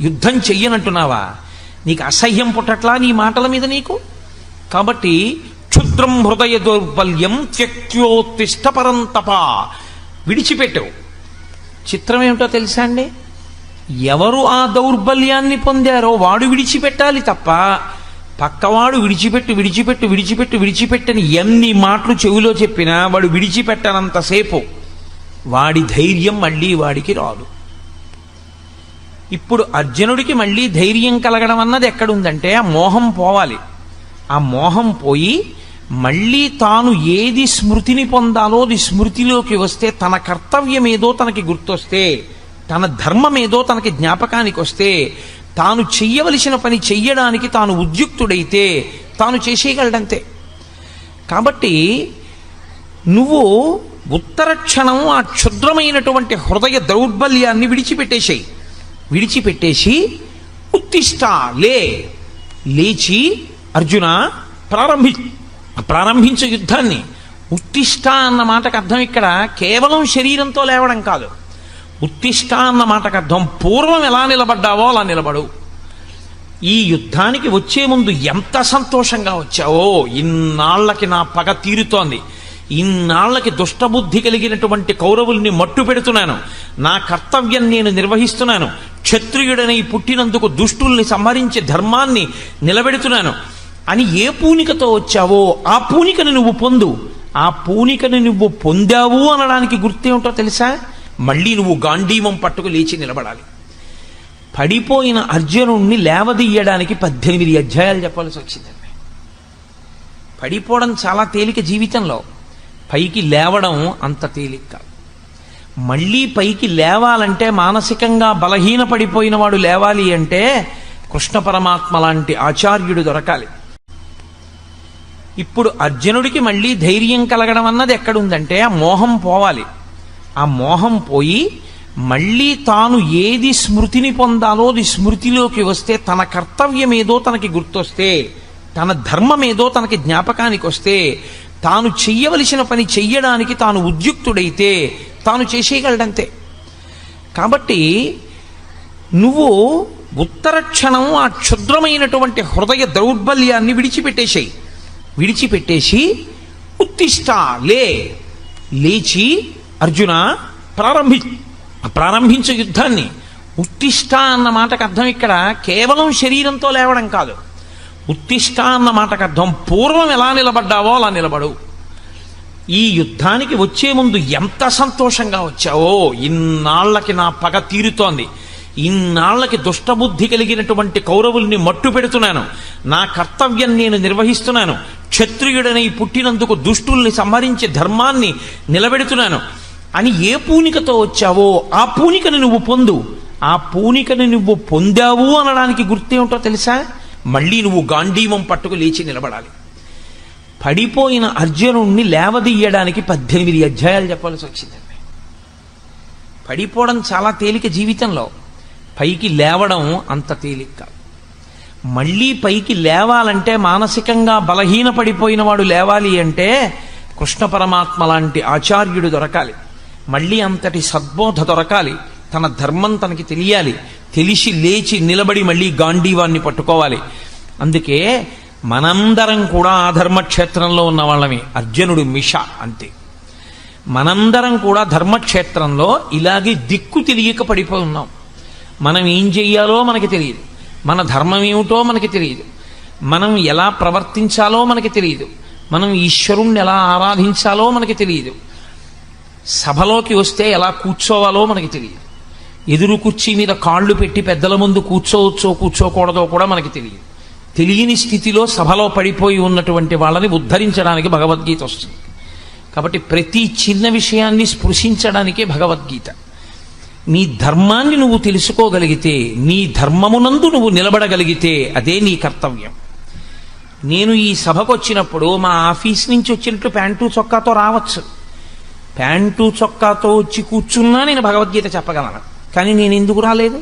యుద్ధం చెయ్యనంటున్నావా? నీకు అసహ్యం పుట్టట్లా నీ మాటల మీద నీకు? కాబట్టి క్షుద్రం హృదయ దౌర్బల్యం త్యక్త్యోత్తిష్ట పరంతప, విడిచిపెట్టవు. చిత్రం ఏమిటో తెలుసా అండి? ఎవరు ఆ దౌర్బల్యాన్ని పొందారో వాడు విడిచిపెట్టాలి తప్ప పక్కవాడు విడిచిపెట్టని ఎన్ని మాటలు చెవిలో చెప్పినా వాడు విడిచిపెట్టనంతసేపు వాడి ధైర్యం మళ్ళీ వాడికి రాదు. ఇప్పుడు అర్జునుడికి మళ్ళీ ధైర్యం కలగడం అన్నది ఎక్కడుందంటే ఆ మోహం పోవాలి. ఆ మోహం పోయి మళ్ళీ తాను ఏది స్మృతిని పొందాలో అది స్మృతిలోకి వస్తే, తన కర్తవ్యం ఏదో తనకి గుర్తొస్తే, తన ధర్మం ఏదో తనకి జ్ఞాపకానికి వస్తే, తాను చెయ్యవలసిన పని చెయ్యడానికి తాను ఉద్యుక్తుడైతే తాను చేసేయగలడంతే. కాబట్టి నువ్వు ఉత్తర క్షణం ఆ క్షుద్రమైనటువంటి హృదయ దౌర్బల్యాన్ని విడిచిపెట్టేసి ఉత్తిష్ట, లేచి అర్జున ప్రారంభించే యుద్ధాన్ని. ఉత్తిష్ట అన్న మాటకు అర్థం ఇక్కడ కేవలం శరీరంతో లేవడం కాదు. ఉత్తిష్ట అన్న మాటకు అర్థం పూర్వం ఎలా నిలబడ్డావో అలా నిలబడు. ఈ యుద్ధానికి వచ్చే ముందు ఎంత సంతోషంగా వచ్చావో, ఇన్నాళ్లకి నా పగ తీరుతోంది, ఇన్నాళ్లకి దుష్టబుద్ధి కలిగినటువంటి కౌరవుల్ని మట్టు పెడుతున్నాను, నా కర్తవ్యం నేను నిర్వహిస్తున్నాను, క్షత్రియుడనై పుట్టినందుకు దుష్టుల్ని సంహరించి ధర్మాన్ని నిలబెడుతున్నాను అని ఏ పూనికతో వచ్చావో ఆ పూనికను నువ్వు పొందు. ఆ పూనికను నువ్వు పొందావు అనడానికి గుర్తేమిటో తెలుసా? మళ్ళీ నువ్వు గాంధీవం పట్టుకు లేచి నిలబడాలి. పడిపోయిన అర్జునుణ్ణి లేవదీయడానికి 18 అధ్యాయాలు చెప్పాల్సి వచ్చిందండి. పడిపోవడం చాలా తేలిక జీవితంలో, పైకి లేవడం అంత తేలిక కాదు. మళ్ళీ పైకి లేవాలంటే, మానసికంగా బలహీన పడిపోయిన వాడు లేవాలి అంటే కృష్ణ పరమాత్మ లాంటి ఆచార్యుడు దొరకాలి. ఇప్పుడు అర్జునుడికి మళ్ళీ ధైర్యం కలగడం అన్నది ఎక్కడుందంటే ఆ మోహం పోవాలి. ఆ మోహం పోయి మళ్ళీ తాను ఏది స్మృతిని పొందాలో అది స్మృతిలోకి వస్తే, తన కర్తవ్యం ఏదో తనకి గుర్తొస్తే, తన ధర్మం ఏదో తనకి జ్ఞాపకానికి వస్తే, తాను చెయ్యవలసిన పని చెయ్యడానికి తాను ఉద్యుక్తుడైతే తాను చేసేయగలడంతే. కాబట్టి నువ్వు ఉత్తర క్షణం ఆ క్షుద్రమైనటువంటి హృదయ దౌర్బల్యాన్ని విడిచిపెట్టేసి ఉత్తిష్ట, లేచి అర్జున ప్రారంభించే యుద్ధాన్ని. ఉత్తిష్ట అన్న మాటకు అర్థం ఇక్కడ కేవలం శరీరంతో లేవడం కాదు. ఉత్తిష్ట అన్న మాటకు అర్థం పూర్వం ఎలా నిలబడ్డావో అలా నిలబడు. ఈ యుద్ధానికి వచ్చే ముందు ఎంత సంతోషంగా వచ్చావో, ఇన్నాళ్లకి నా పగ తీరుతోంది, ఇన్నాళ్లకి దుష్టబుద్ధి కలిగినటువంటి కౌరవుల్ని మట్టు పెడుతున్నాను, నా కర్తవ్యం నేను నిర్వహిస్తున్నాను, క్షత్రియుడనై పుట్టినందుకు దుష్టుల్ని సంహరించి ధర్మాన్ని నిలబెడుతున్నాను అని ఏ పూనికతో వచ్చావో ఆ పూనికను నువ్వు పొందు. ఆ పూనికను నువ్వు పొందావు అనడానికి గుర్తేమిటో తెలుసా? మళ్ళీ నువ్వు గాంధీవం పట్టుకు లేచి నిలబడాలి. పడిపోయిన అర్జునుణ్ణి లేవదీయడానికి 18 అధ్యాయాలు చెప్పాల్సి వచ్చిందండి. పడిపోవడం చాలా తేలిక జీవితంలో, పైకి లేవడం అంత తేలిక కాదు. మళ్ళీ పైకి లేవాలంటే, మానసికంగా బలహీన పడిపోయిన వాడు లేవాలి అంటే కృష్ణ పరమాత్మ లాంటి ఆచార్యుడు దొరకాలి. మళ్ళీ అంతటి సద్బోధ దొరకాలి, తన ధర్మం తనకి తెలియాలి, తెలిసి లేచి నిలబడి మళ్ళీ గాంధీవాన్ని పట్టుకోవాలి. అందుకే మనందరం కూడా ఆ ధర్మక్షేత్రంలో ఉన్న వాళ్ళమే. అర్జునుడు మిష అంతే. మనందరం కూడా ధర్మక్షేత్రంలో ఇలాగే దిక్కు తెలియక పడిపోయి ఉన్నాం. మనం ఏం చెయ్యాలో మనకి తెలియదు, మన ధర్మం ఏమిటో మనకి తెలియదు, మనం ఎలా ప్రవర్తించాలో మనకి తెలియదు, మనం ఈశ్వరుణ్ణి ఎలా ఆరాధించాలో మనకి తెలియదు, సభలోకి వస్తే ఎలా కూర్చోవాలో మనకి తెలియదు, ఎదురు కుర్చీ మీద కాళ్ళు పెట్టి పెద్దల ముందు కూర్చోవచ్చో కూర్చోకూడదో కూడా మనకి తెలియదు. తెలియని స్థితిలో సభలో పడిపోయి ఉన్నటువంటి వాళ్ళని ఉద్ధరించడానికి భగవద్గీత వస్తుంది. కాబట్టి ప్రతి చిన్న విషయాన్ని స్పృశించడానికే భగవద్గీత. నీ ధర్మాన్ని నువ్వు తెలుసుకోగలిగితే, నీ ధర్మమునందు నువ్వు నిలబడగలిగితే అదే నీ కర్తవ్యం. నేను ఈ సభకు వచ్చినప్పుడు మా ఆఫీస్ నుంచి వచ్చినట్టు ప్యాంటు చొక్కాతో రావచ్చు, ప్యాంటు చొక్కాతో వచ్చి కూర్చున్నా నేను భగవద్గీత చెప్పగలను. కానీ నేను ఎందుకు రాలేదు?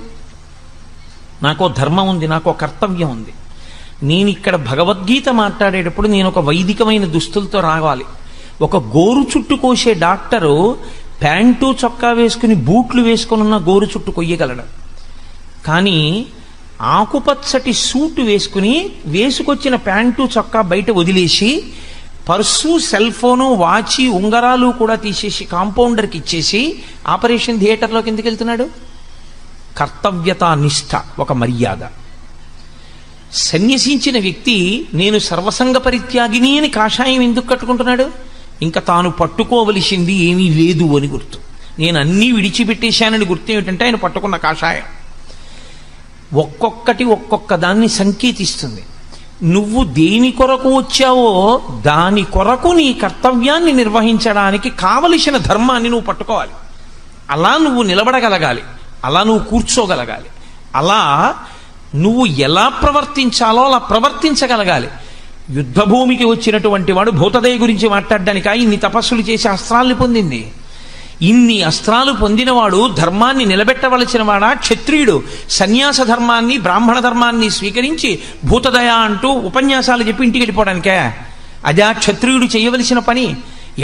నాకో ధర్మం ఉంది, నాకో కర్తవ్యం ఉంది. నేను ఇక్కడ భగవద్గీత మాట్లాడేటప్పుడు నేను ఒక వైదికమైన దుస్తులతో రావాలి. ఒక గోరు చుట్టు కోసే డాక్టరు ప్యాంటు చొక్కా వేసుకుని బూట్లు వేసుకుని ఉన్న గోరు చుట్టు కొయ్యగలడు. కానీ ఆకుపచ్చటి సూటు వేసుకొచ్చిన ప్యాంటు చొక్కా బయట వదిలేసి పర్సు, సెల్ ఫోను, వాచి, ఉంగరాలు కూడా తీసేసి కాంపౌండర్కి ఇచ్చేసి ఆపరేషన్ థియేటర్లోకి ఎందుకు వెళ్తున్నాడు? కర్తవ్యతా నిష్ఠ, ఒక మర్యాద. సన్యసించిన వ్యక్తి నేను సర్వసంగ పరిత్యాగిని అని కాషాయం ఎందుకు కట్టుకుంటున్నాడు? ఇంకా తాను పట్టుకోవలసింది ఏమీ లేదు అని గుర్తు. నేను అన్నీ విడిచిపెట్టేశానని గుర్తు ఏమిటంటే ఆయన పట్టుకున్న కాషాయం. ఒక్కొక్కటి ఒక్కొక్క దాన్ని సంకేతిస్తుంది. నువ్వు దేని కొరకు వచ్చావో దాని కొరకు నీ కర్తవ్యాన్ని నిర్వహించడానికి కావలసిన ధర్మాన్ని నువ్వు పట్టుకోవాలి. అలా నువ్వు నిలబడగలగాలి, అలా నువ్వు కూర్చోగలగాలి, అలా నువ్వు ఎలా ప్రవర్తించాలో అలా ప్రవర్తించగలగాలి. యుద్ధభూమికి వచ్చినటువంటి వాడు భూతదయ గురించి మాట్లాడడానిక ఇన్ని తపస్సులు చేసి అస్త్రాల్ని పొందింది? ఇన్ని అస్త్రాలు పొందినవాడు ధర్మాన్ని నిలబెట్టవలసిన వాడా? క్షత్రియుడు సన్యాస ధర్మాన్ని, బ్రాహ్మణ ధర్మాన్ని స్వీకరించి భూతదయ అంటూ ఉపన్యాసాలు చెప్పి ఇంటికి వెళ్ళిపోవడానికే? అదే క్షత్రియుడు చేయవలసిన పని.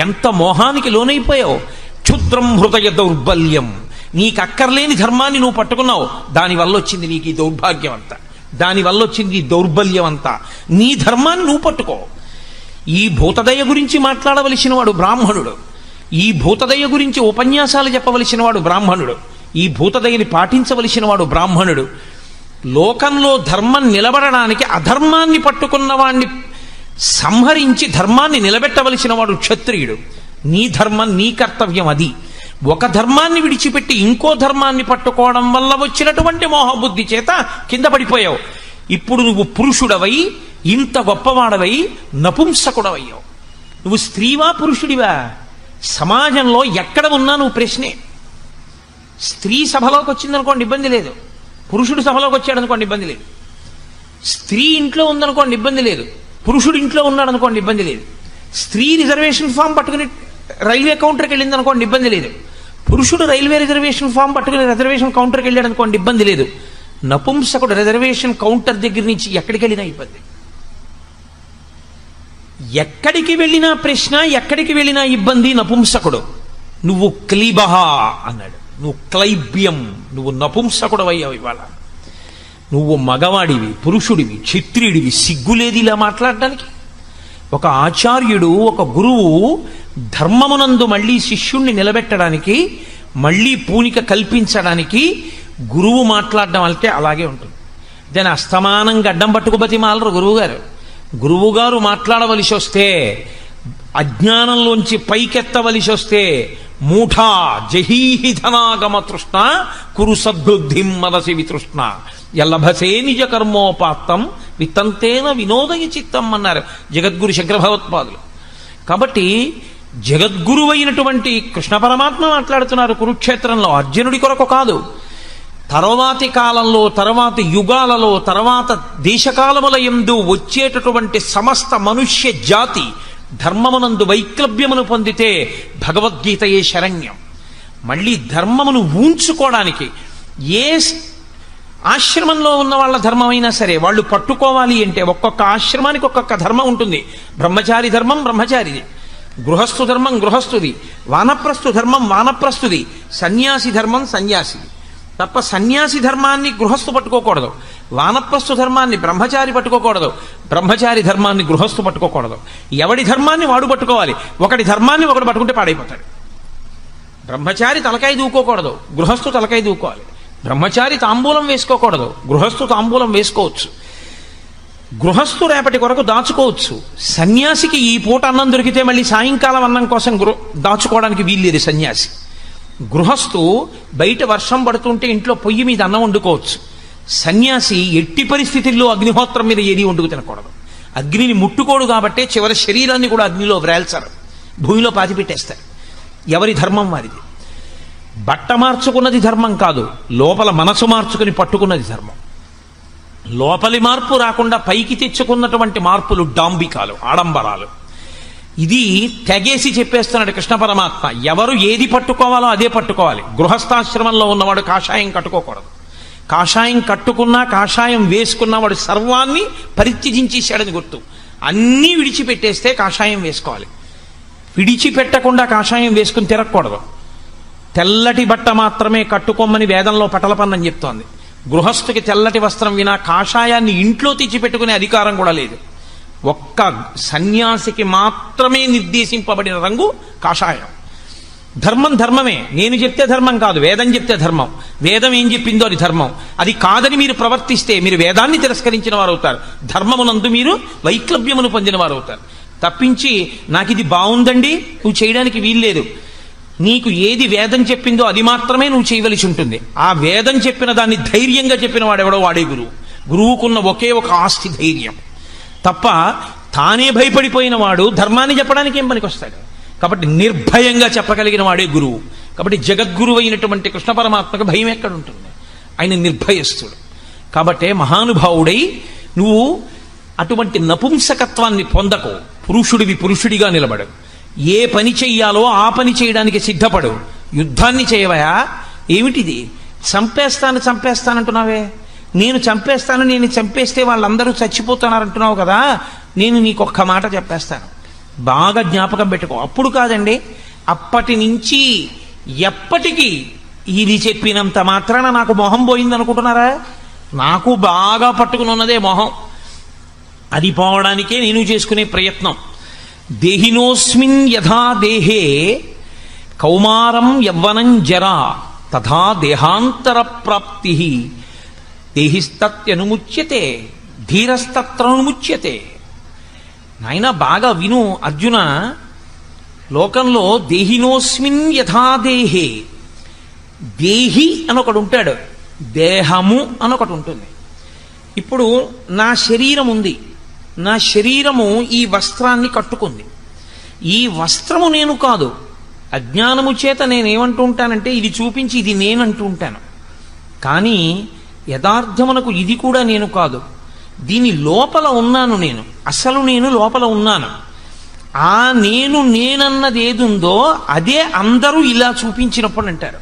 ఎంత మోహానికి లోనైపోయావు! క్షుద్రం హృదయ దౌర్బల్యం. నీకు అక్కర్లేని ధర్మాన్ని నువ్వు పట్టుకున్నావు, దానివల్ల వచ్చింది నీకు ఈ దౌర్భాగ్యం అంతా, దానివల్ల వచ్చింది ఈ దౌర్బల్యం అంతా. నీ ధర్మాన్ని నువ్వు పట్టుకో. ఈ భూతదయ గురించి మాట్లాడవలసిన వాడు బ్రాహ్మణుడు, ఈ భూతదయ గురించి ఉపన్యాసాలు చెప్పవలసిన వాడు బ్రాహ్మణుడు, ఈ భూతదయని పాటించవలసిన వాడు బ్రాహ్మణుడు. లోకంలో ధర్మం నిలబడడానికి అధర్మాన్ని పట్టుకున్న వాడిని సంహరించి ధర్మాన్ని నిలబెట్టవలసిన వాడు క్షత్రియుడు. నీ ధర్మం, నీ కర్తవ్యం అది. ఒక ధర్మాన్ని విడిచిపెట్టి ఇంకో ధర్మాన్ని పట్టుకోవడం వల్ల వచ్చినటువంటి మోహబుద్ధి చేత కింద పడిపోయావు. ఇప్పుడు నువ్వు పురుషుడవై, ఇంత గొప్పవాడవై నపుంసకుడవయ్యావు. నువ్వు స్త్రీవా పురుషుడివా? సమాజంలో ఎక్కడ ఉన్నా నువ్వు ప్రశ్నే. స్త్రీ సభలోకి వచ్చిందనుకోండి ఇబ్బంది లేదు, పురుషుడు సభలోకి వచ్చాడు అనుకోండి ఇబ్బంది లేదు. స్త్రీ ఇంట్లో ఉందనుకోండి ఇబ్బంది లేదు, పురుషుడు ఇంట్లో ఉన్నాడు అనుకోండి ఇబ్బంది లేదు. స్త్రీ రిజర్వేషన్ ఫామ్ పట్టుకుని రైల్వే కౌంటర్కి వెళ్ళింది అనుకోండి ఇబ్బంది లేదు, పురుషుడు రైల్వే రిజర్వేషన్ ఫామ్ పట్టుకుని రిజర్వేషన్ కౌంటర్కి వెళ్ళాడు అనుకోండి ఇబ్బంది లేదు. నపుంసకుడు రిజర్వేషన్ కౌంటర్ దగ్గర నుంచి ఎక్కడికి వెళ్ళినా ఇబ్బంది. ఎక్కడికి వెళ్ళినా ప్రశ్న, ఎక్కడికి వెళ్ళినా ఇబ్బంది. నపుంసకుడు. నువ్వు క్లీబహ అన్నాడు, నువ్వు క్లైబ్యం, నువ్వు నపుంసకుడు అయ్యావు. ఇవాళ నువ్వు మగవాడివి, పురుషుడివి, క్షత్రియుడివి. సిగ్గులేది ఇలా మాట్లాడడానికి? ఒక ఆచార్యుడు, ఒక గురువు ధర్మమునందు మళ్ళీ శిష్యుణ్ణి నిలబెట్టడానికి, మళ్ళీ పూనిక కల్పించడానికి గురువు మాట్లాడడం అంటే అలాగే ఉంటుంది. దాని అస్తమానం గడ్డం పట్టుకు బతిమాలరు గురువుగారు. గురువుగారు మాట్లాడవలసి వస్తే, అజ్ఞానంలోంచి పైకెత్తవలసి వస్తే, మూఢా జహీహి ధనాగమ తృష్ణ కురు సద్బుద్ధిం మనసి వితృష్ణ ఎల్లభసే నిజ కర్మోపాత్తం విత్తంతేన వినోదయ చిత్తం అన్నారు జగద్గురు శంకర భగవత్పాదులు. కాబట్టి జగద్గురువైనటువంటి కృష్ణ పరమాత్మ మాట్లాడుతున్నారు కురుక్షేత్రంలో. అర్జునుడి కొరకు కాదు, తర్వాతి కాలంలో, తర్వాతి యుగాలలో, తర్వాత దేశకాలముల యందు వచ్చేటటువంటి సమస్త మనుష్య జాతి ధర్మమునందు వైక్లభ్యమును పొందితే భగవద్గీతయే శరణ్యం. మళ్ళీ ధర్మమును ఊంచుకోవడానికి ఏ ఆశ్రమంలో ఉన్న వాళ్ళ ధర్మమైనా సరే వాళ్ళు పట్టుకోవాలి అంటే ఒక్కొక్క ఆశ్రమానికి ఒక్కొక్క ధర్మం ఉంటుంది. బ్రహ్మచారి ధర్మం బ్రహ్మచారిది, గృహస్థు ధర్మం గృహస్థుది, వానప్రస్థు ధర్మం వానప్రస్థుది, సన్యాసి ధర్మం సన్యాసిది. తప్ప సన్యాసి ధర్మాన్ని గృహస్థు పట్టుకోకూడదు, వానప్రస్థు ధర్మాన్ని బ్రహ్మచారి పట్టుకోకూడదు, బ్రహ్మచారి ధర్మాన్ని గృహస్థు పట్టుకోకూడదు. ఎవడి ధర్మాన్ని వాడు పట్టుకోవాలి. ఒకటి ధర్మాన్ని ఒకడు పట్టుకుంటే పాడైపోతాడు. బ్రహ్మచారి తలకాయ దూకోకూడదు, గృహస్థు తలకాయ దూకోవాలి. బ్రహ్మచారి తాంబూలం వేసుకోకూడదు, గృహస్థు తాంబూలం వేసుకోవచ్చు. గృహస్థు రేపటి కొరకు దాచుకోవచ్చు. సన్యాసికి ఈ పూట అన్నం దొరికితే మళ్ళీ సాయంకాలం అన్నం కోసం దాచుకోవడానికి వీల్లేదు సన్యాసి. గృహస్థు బయట వర్షం పడుతుంటే ఇంట్లో పొయ్యి మీద అన్నం వండుకోవచ్చు. సన్యాసి ఎట్టి పరిస్థితుల్లో అగ్నిహోత్రం మీద ఏది వండుకు తినకూడదు. అగ్నిని ముట్టుకోడు కాబట్టే చివరి శరీరాన్ని కూడా అగ్నిలో వ్రేల్చారు, భూమిలో పాతిపెట్టేస్తారు. ఎవరి ధర్మం వారిది. బట్ట మార్చుకున్నది ధర్మం కాదు, లోపల మనసు మార్చుకుని పట్టుకున్నది ధర్మం. లోపలి మార్పు రాకుండా పైకి తెచ్చుకున్నటువంటి మార్పులు డాంబికాలు, ఆడంబరాలు. ఇది తెగేసి చెప్పేస్తున్నాడు కృష్ణ పరమాత్మ. ఎవరు ఏది పట్టుకోవాలో అదే పట్టుకోవాలి. గృహస్థాశ్రమంలో ఉన్నవాడు కాషాయం కట్టుకోకూడదు. కాషాయం కట్టుకున్నా, కాషాయం వేసుకున్నా వాడు సర్వాన్ని పరిత్యజించేశాడని గుర్తు. అన్నీ విడిచిపెట్టేస్తే కాషాయం వేసుకోవాలి. విడిచిపెట్టకుండా కాషాయం వేసుకుని తిరగకూడదు. తెల్లటి బట్ట మాత్రమే కట్టుకోమని వేదంలో పటలపన్నం చెప్తోంది. గృహస్థుకి తెల్లటి వస్త్రం వినా కాషాయాన్ని ఇంట్లో తెచ్చిపెట్టుకునే అధికారం కూడా లేదు. ఒక్క సన్యాసికి మాత్రమే నిర్దేశింపబడిన రంగు కాషాయం. ధర్మం ధర్మమే, నేను చెప్తే ధర్మం కాదు, వేదం చెప్తే ధర్మం. వేదం ఏం చెప్పిందో అది ధర్మం. అది కాదని మీరు ప్రవర్తిస్తే మీరు వేదాన్ని తిరస్కరించిన వారు అవుతారు. ధర్మమునందు మీరు వైక్లభ్యమును పొందిన వారు అవుతారు. తప్పించి నాకు ఇది బాగుందండి నువ్వు చేయడానికి వీల్లేదు. నీకు ఏది వేదం చెప్పిందో అది మాత్రమే నువ్వు చేయవలసి ఉంటుంది. ఆ వేదం చెప్పిన దాన్ని ధైర్యంగా చెప్పిన వాడెవడో వాడే గురువు. గురువుకున్న ఒకే ఒక ఆస్తి ధైర్యం. తప్ప తానే భయపడిపోయిన వాడు ధర్మాన్ని చెప్పడానికి ఏం పనికొస్తాడు? కాబట్టి నిర్భయంగా చెప్పగలిగిన వాడే గురువు. కాబట్టి జగద్గురువు అయినటువంటి కృష్ణ పరమాత్మకు భయం ఎక్కడుంటుంది? ఆయన నిర్భయస్తుడు. కాబట్టే మహానుభావుడై నువ్వు అటువంటి నపుంసకత్వాన్ని పొందకు. పురుషుడివి పురుషుడిగా నిలబడు. ఏ పని చెయ్యాలో ఆ పని చేయడానికి సిద్ధపడు. యుద్ధాన్ని చేయవయా? ఏమిటిది? చంపేస్తానంటున్నావే. నేను చంపేస్తే వాళ్ళందరూ చచ్చిపోతున్నారంటున్నావు కదా. నేను నీకొక్క మాట చెప్పేస్తాను, బాగా జ్ఞాపకం పెట్టుకో. అప్పుడు కాదండి, అప్పటి నుంచి ఎప్పటికీ ఇది చెప్పినంత మాత్రాన నాకు మొహం పోయిందనుకుంటున్నారా? నాకు బాగా పట్టుకుని ఉన్నదే మొహం. అది పోవడానికే నేను చేసుకునే ప్రయత్నం. దేహినోస్మిన్ యథా దేహే కౌమారం యవ్వనం జరా తథా దేహాంతర ప్రాప్తి దేహిస్తత్యనుముచ్యతే ధీరస్తత్రనుముచ్యతే. నాయన బాగా విను అర్జున. లోకంలో దేహినోస్మిన్ యథా దేహే, దేహి అనొకడు ఉంటాడు, దేహము అనొకటి ఉంటుంది. ఇప్పుడు నా శరీరం ఉంది, నా శరీరము ఈ వస్త్రాన్ని కట్టుకుంది. ఈ వస్త్రము నేను కాదు. అజ్ఞానము చేత నేనేమంటూ ఉంటానంటే ఇది చూపించి ఇది నేనంటూ ఉంటాను. కానీ యథార్థమునకు ఇది కూడా నేను కాదు. దీని లోపల ఉన్నాను నేను. అసలు నేను లోపల ఉన్నాను. ఆ నేనన్నది ఏదుందో అదే అందరూ ఇలా చూపించినప్పుడు అంటారు.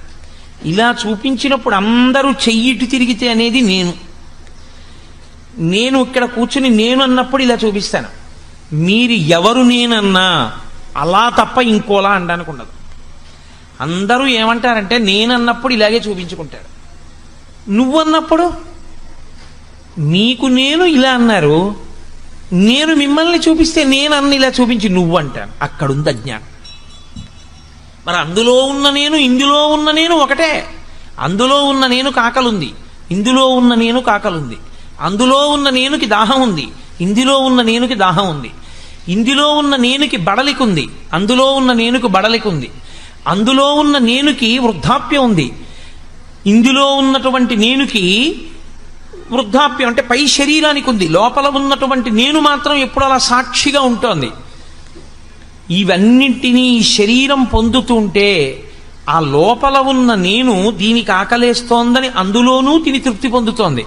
ఇలా చూపించినప్పుడు అందరూ చెయ్యిటి తిరిగితే అనేది నేను ఇక్కడ కూర్చుని నేను అన్నప్పుడు ఇలా చూపిస్తాను. మీరు ఎవరు నేనన్నా అలా తప్ప ఇంకోలా అనడానికి ఉండదు. అందరూ ఏమంటారంటే నేనన్నప్పుడు ఇలాగే చూపించుకుంటారు. నువ్వన్నప్పుడు నీకు నేను ఇలా అన్నారు, నేను మిమ్మల్ని చూపిస్తే నేను ఇలా చూపించి నువ్వు అంటాను. అక్కడుంది అజ్ఞానం. మరి అందులో ఉన్న నేను ఇందులో ఉన్న నేను ఒకటే. అందులో ఉన్న నేను కాకలుంది, ఇందులో ఉన్న నేను కాకలుంది. అందులో ఉన్న నేనుకి దాహం ఉంది, ఇందులో ఉన్న నేనుకి దాహం ఉంది. ఇందులో ఉన్న నేనుకి బడలికుంది, అందులో ఉన్న నేనుకి బడలికుంది. అందులో ఉన్న నేనుకి వృద్ధాప్యం ఉంది, ఇందులో ఉన్నటువంటి నేనుకి వృద్ధాప్యం అంటే పై శరీరానికి ఉంది. లోపల ఉన్నటువంటి నేను మాత్రం ఎప్పుడు అలా సాక్షిగా ఉంటోంది. ఇవన్నింటినీ శరీరం పొందుతుంటే ఆ లోపల ఉన్న నేను దీనికి ఆకలేస్తోందని అందులోనూ తిని తృప్తి పొందుతోంది.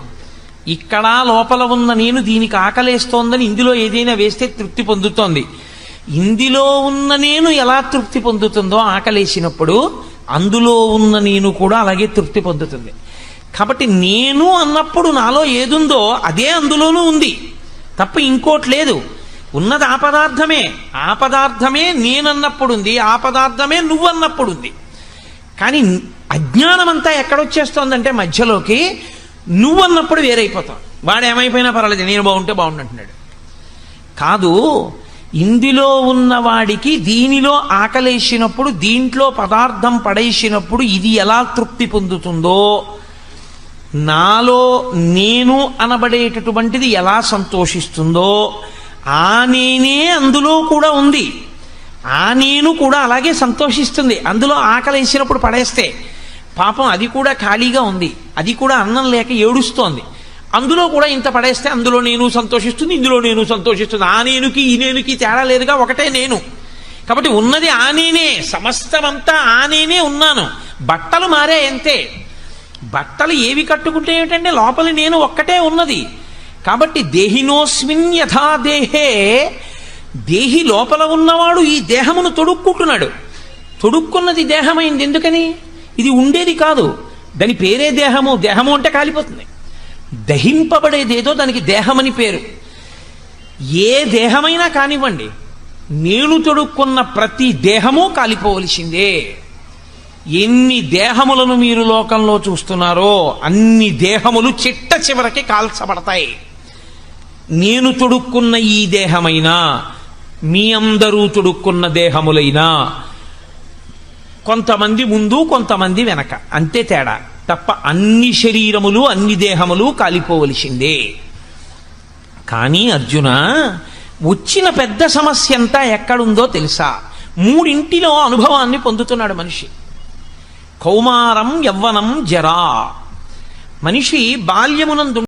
ఇక్కడ లోపల ఉన్న నేను దీనికి ఆకలేస్తోందని ఇందులో ఏదైనా వేస్తే తృప్తి పొందుతోంది. ఇందులో ఉన్న నేను ఎలా తృప్తి పొందుతుందో ఆకలేసినప్పుడు అందులో ఉన్న నేను కూడా అలాగే తృప్తి పొందుతుంది. కాబట్టి నేను అన్నప్పుడు నాలో ఏదుందో అదే అందులోనూ ఉంది తప్ప ఇంకోటి లేదు. ఉన్నది ఆ పదార్థమే. ఆ పదార్థమే నేనన్నప్పుడు ఉంది, ఆ పదార్థమే నువ్వన్నప్పుడు ఉంది. కానీ అజ్ఞానమంతా ఎక్కడొచ్చేస్తోందంటే మధ్యలోకి నువ్వన్నప్పుడు వేరైపోతావు. వాడు ఏమైపోయినా పర్వాలేదు, నేను బాగుంటే బాగుండంటున్నాడు. కాదు, ఇందులో ఉన్నవాడికి దీనిలో ఆకలేసినప్పుడు, దీంట్లో పదార్థం పడేసినప్పుడు ఇది ఎలా తృప్తి పొందుతుందో, నాలో నేను అనబడేటటువంటిది ఎలా సంతోషిస్తుందో, ఆ నేనే అందులో కూడా ఉంది. ఆ నేను కూడా అలాగే సంతోషిస్తుంది. అందులో ఆకలేసినప్పుడు పడేస్తే పాపం అది కూడా ఖాళీగా ఉంది, అది కూడా అన్నం లేక ఏడుస్తోంది. అందులో కూడా ఇంత పడేస్తే అందులో నేను సంతోషిస్తుంది, ఇందులో నేను సంతోషిస్తుంది. ఆ నేనుకి ఈ నేనుకి తేడా లేదుగా, ఒకటే నేను. కాబట్టి ఉన్నది ఆ నేనే, సమస్తమంతా ఆ నేనే ఉన్నాను. బట్టలు మారే అంతే. బట్టలు ఏవి కట్టుకుంటే ఏమిటంటే లోపల నేను ఒక్కటే ఉన్నది. కాబట్టి దేహినోస్మిన్ యథా దేహే, దేహి లోపల ఉన్నవాడు ఈ దేహమును తొడుక్కుంటున్నాడు. తొడుక్కున్నది దేహమైంది ఎందుకని? ఇది ఉండేది కాదు, దాని పేరే దేహము. దేహము అంటే కాలిపోతుంది. దహింపబడేదేదో దానికి దేహమని పేరు. ఏ దేహమైనా కానివ్వండి, నేను తొడుక్కున్న ప్రతి దేహము కాలిపోవలసిందే. ఎన్ని దేహములను మీరు లోకంలో చూస్తున్నారో అన్ని దేహములు చిట్ట చివరికి కాల్చబడతాయి. నేను తొడుక్కున్న ఈ దేహమైనా, మీ అందరూ తొడుక్కున్న దేహములైనా, కొంతమంది ముందు కొంతమంది వెనక, అంతే తేడా తప్ప అన్ని శరీరములు అన్ని దేహములు కాలిపోవలసిందే. కానీ అర్జున, వచ్చిన పెద్ద సమస్య అంతా ఎక్కడుందో తెలుసా? మూడింటిలో అనుభవాన్ని పొందుతున్నాడు మనిషి. కౌమారం, యవ్వనం, జరా. మనిషి బాల్యమునందు